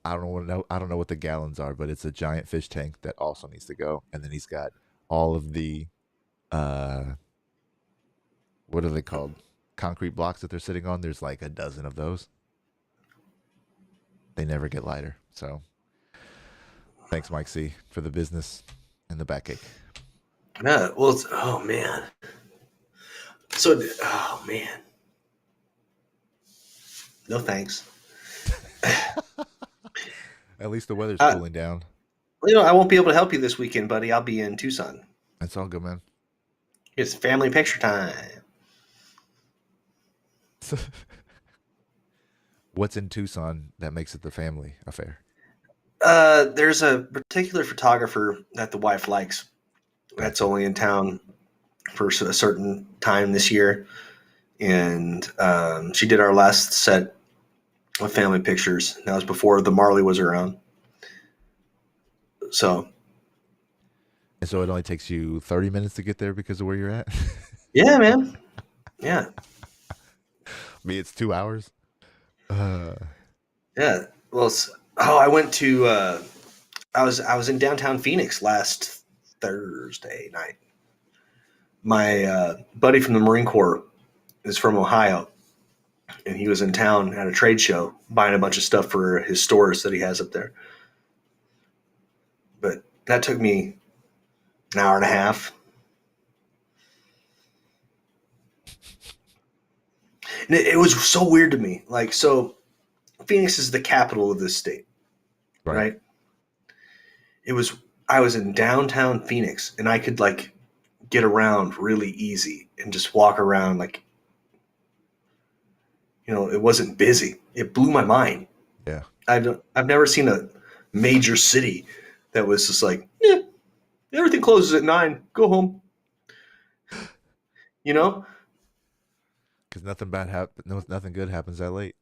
I don't know what the gallons are, but it's a giant fish tank that also needs to go. And then he's got all of the what are they called? Concrete blocks that they're sitting on. There's like a dozen of those. They never get lighter. So thanks, Mike C, for the business and the backache. Yeah, well, oh man. So, oh man. No thanks. At least the weather's cooling down. I won't be able to help you this weekend, buddy. I'll be in Tucson. That's all good, man. It's family picture time. What's in Tucson that makes it the family affair? There's a particular photographer that the wife likes. That's only in town for a certain time this year, and she did our last set of family pictures. That was before the Marley was around. So, and so it only takes you 30 minutes to get there because of where you're at. Yeah, man. Yeah. Me, it's 2 hours. Yeah. Well, I went to. I was in downtown Phoenix last Thursday night. My buddy from the Marine Corps is from Ohio, and he was in town at a trade show buying a bunch of stuff for his stores that he has up there. But that took me an hour and a half. And it was so weird to me. Like, so Phoenix is the capital of this state, right? I was in downtown Phoenix, and I could like get around really easy and just walk around like, it wasn't busy. It blew my mind. Yeah. I've never seen a major city that was just like, everything closes at 9. Go home. Because nothing good happens that late.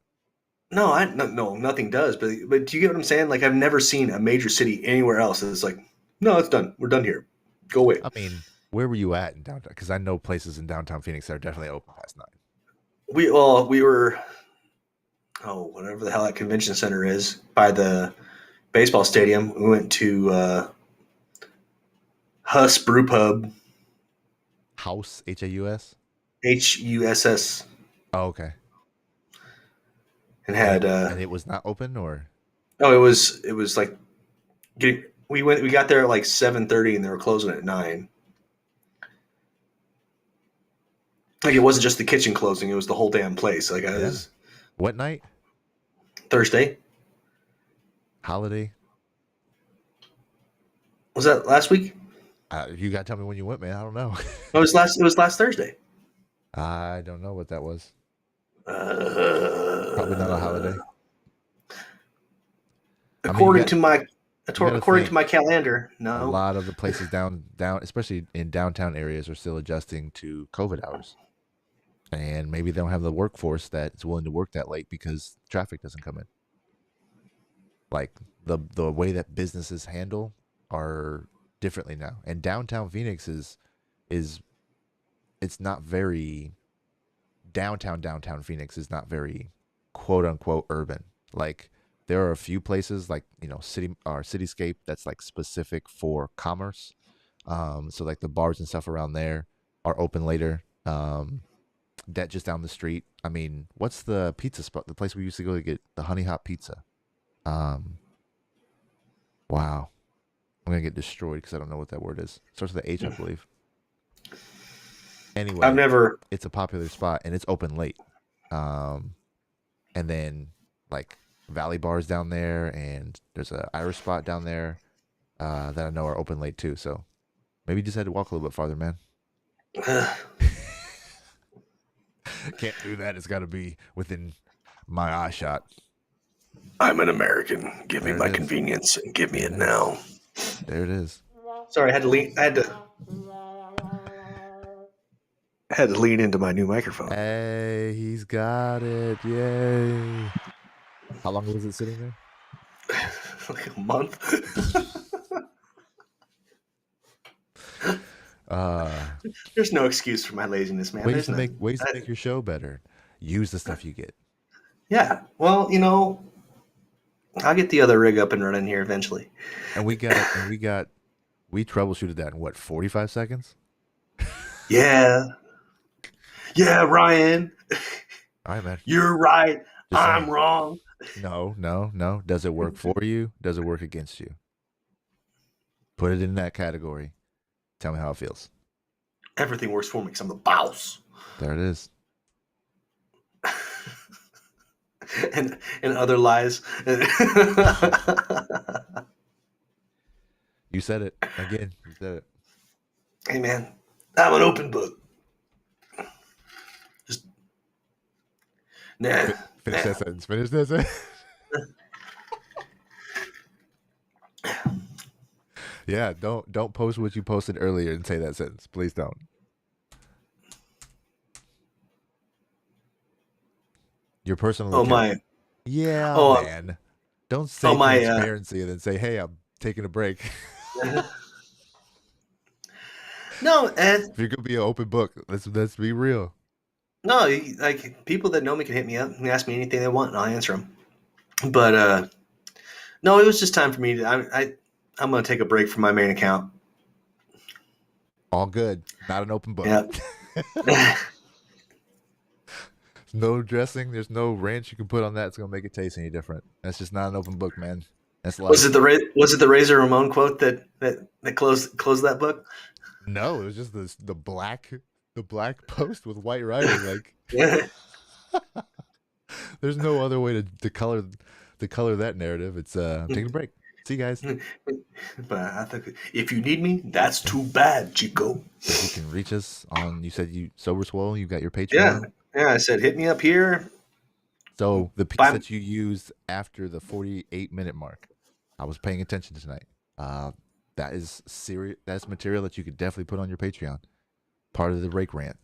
No, nothing does. But do you get what I'm saying? Like, I've never seen a major city anywhere else that's like, no, it's done. We're done here. Go away. I mean, where were you at in downtown? Because I know places in downtown Phoenix that are definitely open past 9. We were, whatever the hell that convention center is, by the baseball stadium. We went to Huss Brew Pub. House, H-A-U-S? Huss. Oh, okay. And had and it was not open, or? Oh, it was like we got there at like 7:30 and they were closing at 9. Like, it wasn't just the kitchen closing, it was the whole damn place. Like, What night? Thursday. Holiday? Was that last week? You gotta tell me when you went, man. I don't know. It was last Thursday. I don't know what that was. Probably not a holiday. According to my calendar, no. A lot of the places down, especially in downtown areas, are still adjusting to COVID hours, and maybe they don't have the workforce that's willing to work that late because traffic doesn't come in. Like the way that businesses handle are differently now, and downtown Phoenix is it's not very downtown Phoenix is not very quote unquote urban. Like, there are a few places like, Cityscape that's like specific for commerce. So like the bars and stuff around there, are open later. That just down the street. I mean, what's the pizza spot? The place we used to go to get the honey hot pizza. Wow. I'm gonna get destroyed because I don't know what that word is. Starts with the H, I believe. Anyway, I've never. it's a popular spot and it's open late. And then like Valley Bars down there, and there's a Irish spot down there that I know are open late too. So maybe you just had to walk a little bit farther, man. Can't do that. It's got to be within my eye shot. I'm an American. Give me There my it is. convenience and give me it now. There it is. Sorry, I had to lean. I had to lean into my new microphone. Hey, he's got it. Yay. How long was it sitting there? Like a month. There's no excuse for my laziness, man. Ways There's to none. make your show better. Use the stuff you get. Yeah. Well, you know, I'll get the other rig up and running here eventually. And we troubleshooted that in what, 45 seconds? Yeah. Yeah, Ryan. All right, man. You're right. Just I'm saying. wrong. No. Does it work for you? Does it work against you? Put it in that category. Tell me how it feels. Everything works for me because I'm the boss. There it is. and other lies. You said it. Again, you said it. Hey, man, I'm an open book. Just nah. Finish that sentence. Finish that sentence. Yeah, don't post what you posted earlier and say that sentence. Please don't. Your personal Oh account. my. Yeah, Oh, man. Don't say my, transparency and then say, "Hey, I'm taking a break." No, If you're gonna be an open book, let's be real. no. Like people that know me can hit me up and ask me anything they want, and I'll answer them. But no, it was just time for me to. I'm gonna take a break from my main account. All good. Not an open book. Yeah. No dressing. There's no ranch you can put on that. It's gonna make it taste any different. That's just not an open book, man. That's like Was it the Razor Ramon quote that closed that book? no. It was just the black post with white writing. Like Yeah. there's no other way to color that narrative. It's I'm taking a break. See you guys. But I think if you need me, that's too bad, Chico. So you can reach us on. You said you Sober Swole. You got your Patreon. Yeah. I said hit me up here. So the piece Bye. that you used after the 48-minute mark, I was paying attention tonight. That is serious. That's material that you could definitely put on your Patreon. Part of the rake rant,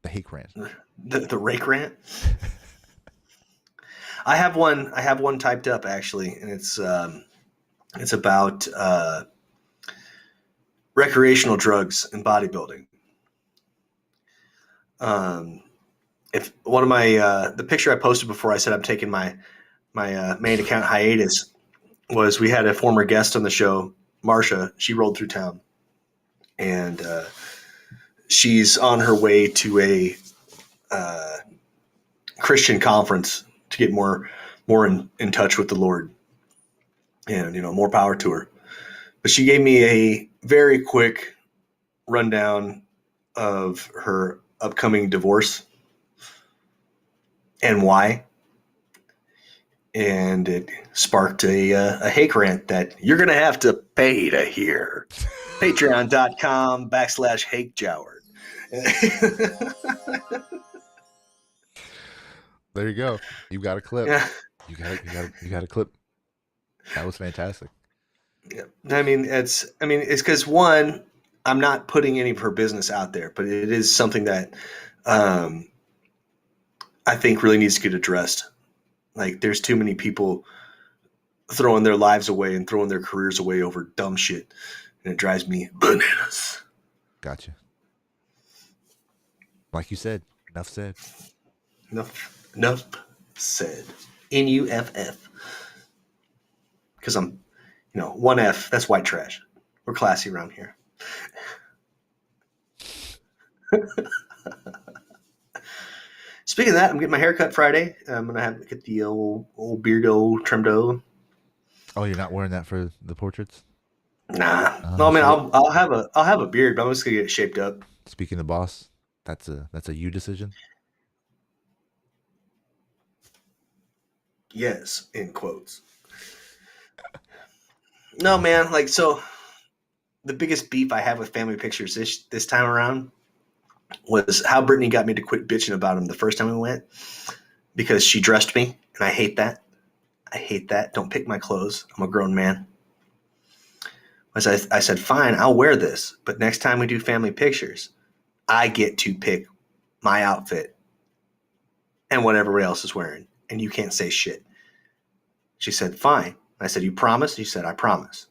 the hake rant. The rake rant. I have one typed up actually, and it's about recreational drugs and bodybuilding. If one of my the picture I posted before I said I'm taking my main account hiatus was we had a former guest on the show, Marsha. She rolled through town, and she's on her way to a Christian conference to get more in touch with the Lord, and more power to her. But she gave me a very quick rundown of her upcoming divorce and why. And it sparked a hake rant that you're going to have to pay to hear. Patreon.com/HakeJower. There you go. You got a clip. Yeah. You got a clip. That was fantastic. Yeah. It's because one, I'm not putting any of her business out there, but it is something that I think really needs to get addressed. Like, there's too many people throwing their lives away and throwing their careers away over dumb shit, and it drives me bananas. Gotcha. Like you said, enough said. Enough said. NUFF. Because I'm, one F. That's white trash. We're classy around here. Speaking of that, I'm getting my hair cut Friday. I'm gonna have to get the old beardo trimmed. Oh, you're not wearing that for the portraits? Nah, Oh, no, I mean shit. I'll have a beard, but I'm just gonna get it shaped up. Speaking of boss, that's a you decision. Yes, in quotes. No, man, like so. The biggest beef I have with family pictures this time around was how Brittany got me to quit bitching about him the first time we went because she dressed me, and I hate that. I hate that. Don't pick my clothes. I'm a grown man. As I said, fine, I'll wear this, but next time we do family pictures, I get to pick my outfit and what everybody else is wearing, and you can't say shit. She said, fine. I said, you promise? She said, I promise.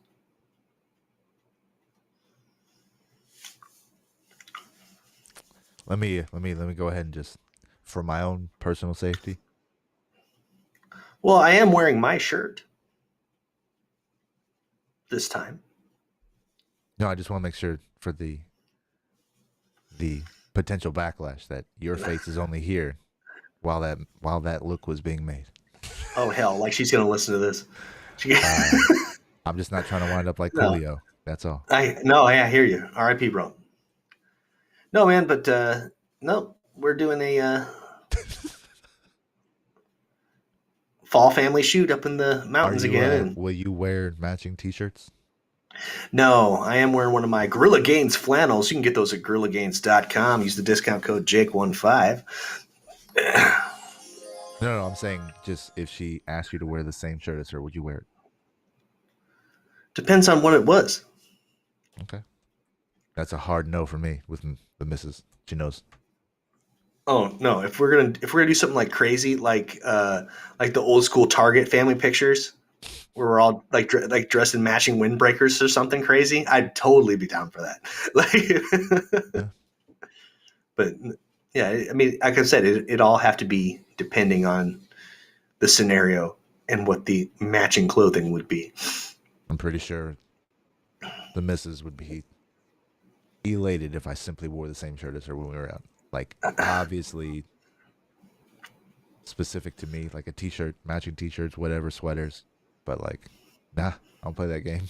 Let me go ahead and just, for my own personal safety. Well, I am wearing my shirt this time. No, I just want to make sure for the potential backlash that your face is only here while that look was being made. Oh hell! Like she's gonna listen to this. I'm just not trying to wind up like No. Coolio. That's all. I hear you. R.I.P. bro. No man, but no, we're doing a fall family shoot up in the mountains again. Will you wear matching T-shirts? No, I am wearing one of my Gorilla Gains flannels. You can get those at gorillagains.com. Use the discount code Jake15. No, I'm saying just if she asked you to wear the same shirt as her, would you wear it? Depends on what it was. Okay. That's a hard no for me with the missus. She knows. Oh no! If we're gonna do something like crazy, like the old school Target family pictures, where we're all like dressed in matching windbreakers or something crazy, I'd totally be down for that. Yeah. But yeah, I mean, like I said, it all have to be depending on the scenario and what the matching clothing would be. I'm pretty sure the missus would be elated if I simply wore the same shirt as her when we were out. Like, obviously specific to me, like a T-shirt, matching T-shirts, whatever, sweaters. But like, nah, I don't play that game.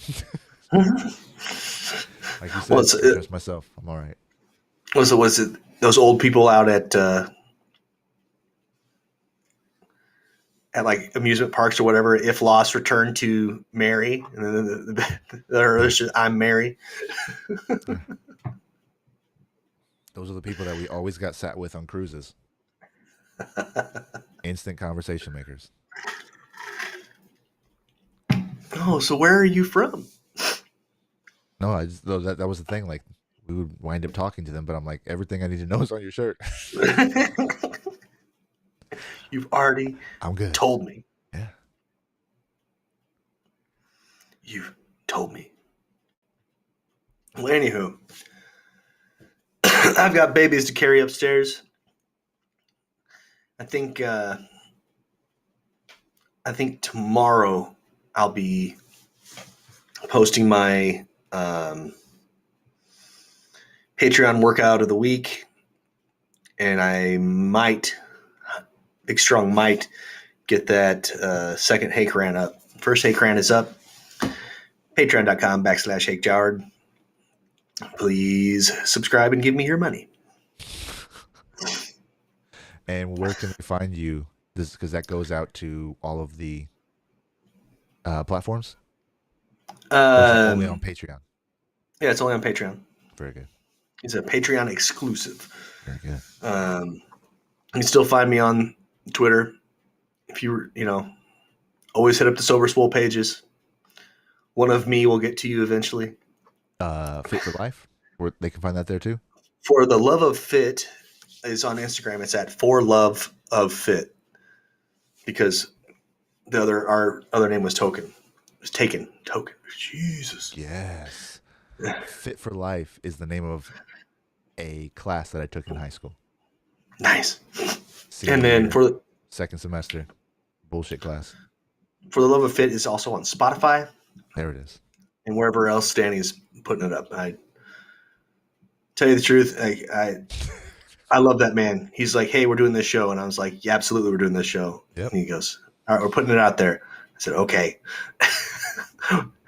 Like you said, Well, I dress myself. I'm all right. Was it those old people out at like amusement parks or whatever? If lost, return to Mary, and then I'm Mary. Those are the people that we always got sat with on cruises. Instant conversation makers. Oh, so where are you from? No, that was the thing. Like, we would wind up talking to them, but I'm like, everything I need to know is on your shirt. You've already I'm good. told me. Yeah. You've told me. Well, anywho, I've got babies to carry upstairs. I think tomorrow I'll be posting my Patreon workout of the week, and I might, big strong might, get that second Hake Rant up. First Hake Rant is up. Patreon.com/Hake Joward. Please subscribe and give me your money. And where can we find you? This because that goes out to all of the platforms. Only on Patreon. Yeah, it's only on Patreon. Very good. It's a Patreon exclusive. Very good. You can still find me on Twitter. If you always hit up the Sober Swole pages. One of me will get to you eventually. Fit for Life, where they can find that there too. For the Love of Fit is on Instagram. It's at For Love of Fit, because our other name was Token. It was Taken. Token. Jesus. Yes. Fit for Life is the name of a class that I took in high school. Nice. Senior And then year, for second semester, bullshit class. the Love of Fit is also on Spotify There it is. and wherever else Danny's putting it up. Tell you the truth, I love that man. He's like, hey, we're doing this show. And I was like, yeah, absolutely, we're doing this show. Yep. And he goes, all right, we're putting it out there. I said, okay.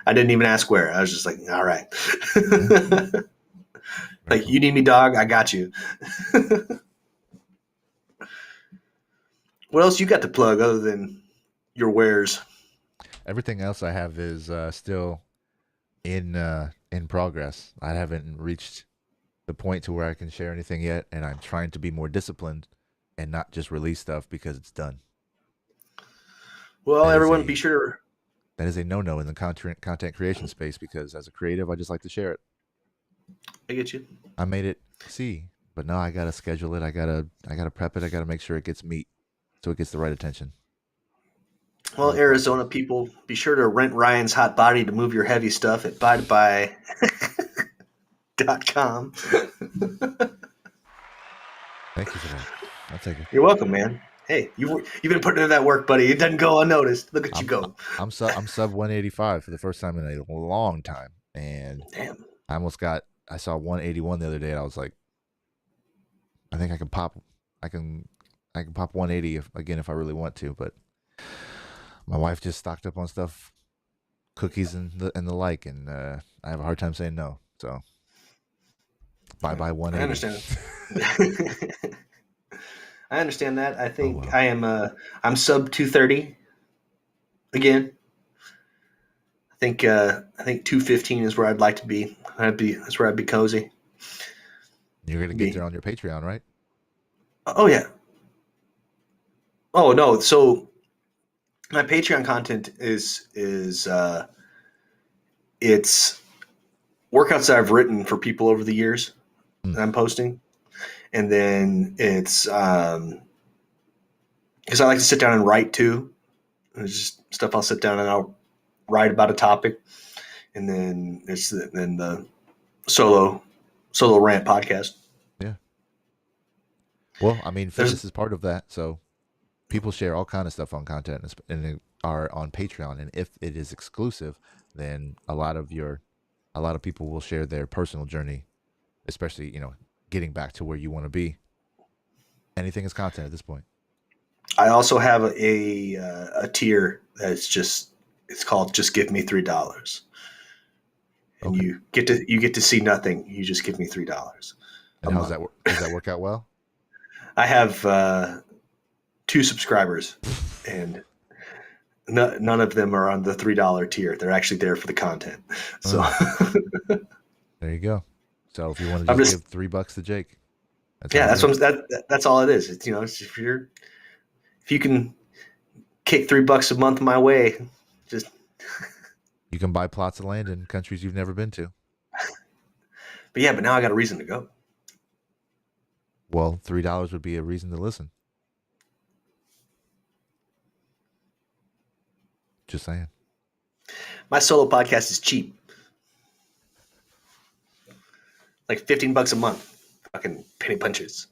I didn't even ask where. I was just like, all right. Like, you need me, dog? I got you. What else you got to plug other than your wares? Everything else I have is still in progress. I haven't reached the point to where I can share anything yet, and I'm trying to be more disciplined and not just release stuff because it's done. Well, everyone, be sure. That is a no-no in the content creation space, because as a creative, I just like to share it. I get you. I made it but now I gotta schedule it. I gotta prep it. I gotta make sure it gets meat, so it gets the right attention. Well, Arizona people, be sure to rent Ryan's hot body to move your heavy stuff at bodybuilding.com. Thank you for that. I'll take it. You're welcome, man. Hey, you've been putting in that work, buddy. It doesn't go unnoticed. Look at you go. I'm sub 185 for the first time in a long time, and damn, I saw 181 the other day, and I was like, I think I can pop 180 if I really want to, but my wife just stocked up on stuff, cookies and the like, and I have a hard time saying no. So bye 180. I understand. I understand that. I think I'm sub 230 again. I think 215 is where I'd like to be. That's where I'd be cozy. You're gonna get there on your Patreon, right? Oh yeah. Oh no. So my Patreon content is it's workouts that I've written for people over the years that I'm posting. And then it's because I like to sit down and write too. It's just stuff I'll sit down and I'll write about a topic. And then it's the solo rant podcast. Yeah. Well, I mean, fitness is part of that. So people share all kind of stuff on content and are on Patreon. And if it is exclusive, then a lot of people will share their personal journey, especially, getting back to where you want to be. Anything is content at this point. I also have a tier that's it's called Just Give Me $3. And okay. you get to see nothing. You just give me $3. And how's that work? Does that work out well? I have 2 subscribers, and none of them are on the $3 tier. They're actually there for the content. So there you go. So if you want to just give $3 to Jake, that's all it is. It's it's if you can kick $3 a month my way, just you can buy plots of land in countries you've never been to. But now I got a reason to go. Well, $3 would be a reason to listen. Just saying. My solo podcast is cheap. Like $15 a month. Fucking penny punches.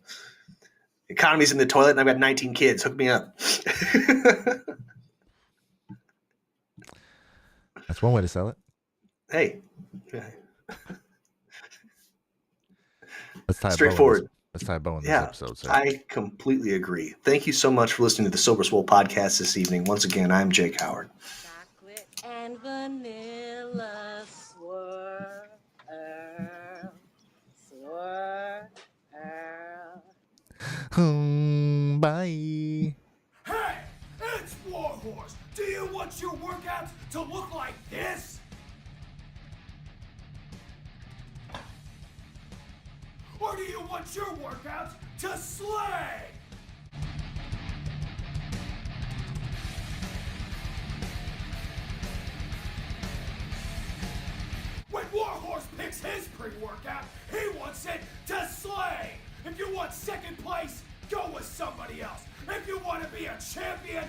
Economy's in the toilet and I've got 19 kids. Hook me up. That's one way to sell it. Hey. Let's tie straightforward. Let's tie a bow in this episode. Sir. I completely agree. Thank you so much for listening to the Sober Swole podcast this evening. Once again, I'm Jake Howard. Chocolate and vanilla swirl. Bye. Hey, it's Warhorse. Do you want your workouts to look like this? Or do you want your workouts to slay? When Warhorse picks his pre-workout, he wants it to slay. If you want second place, go with somebody else. If you want to be a champion,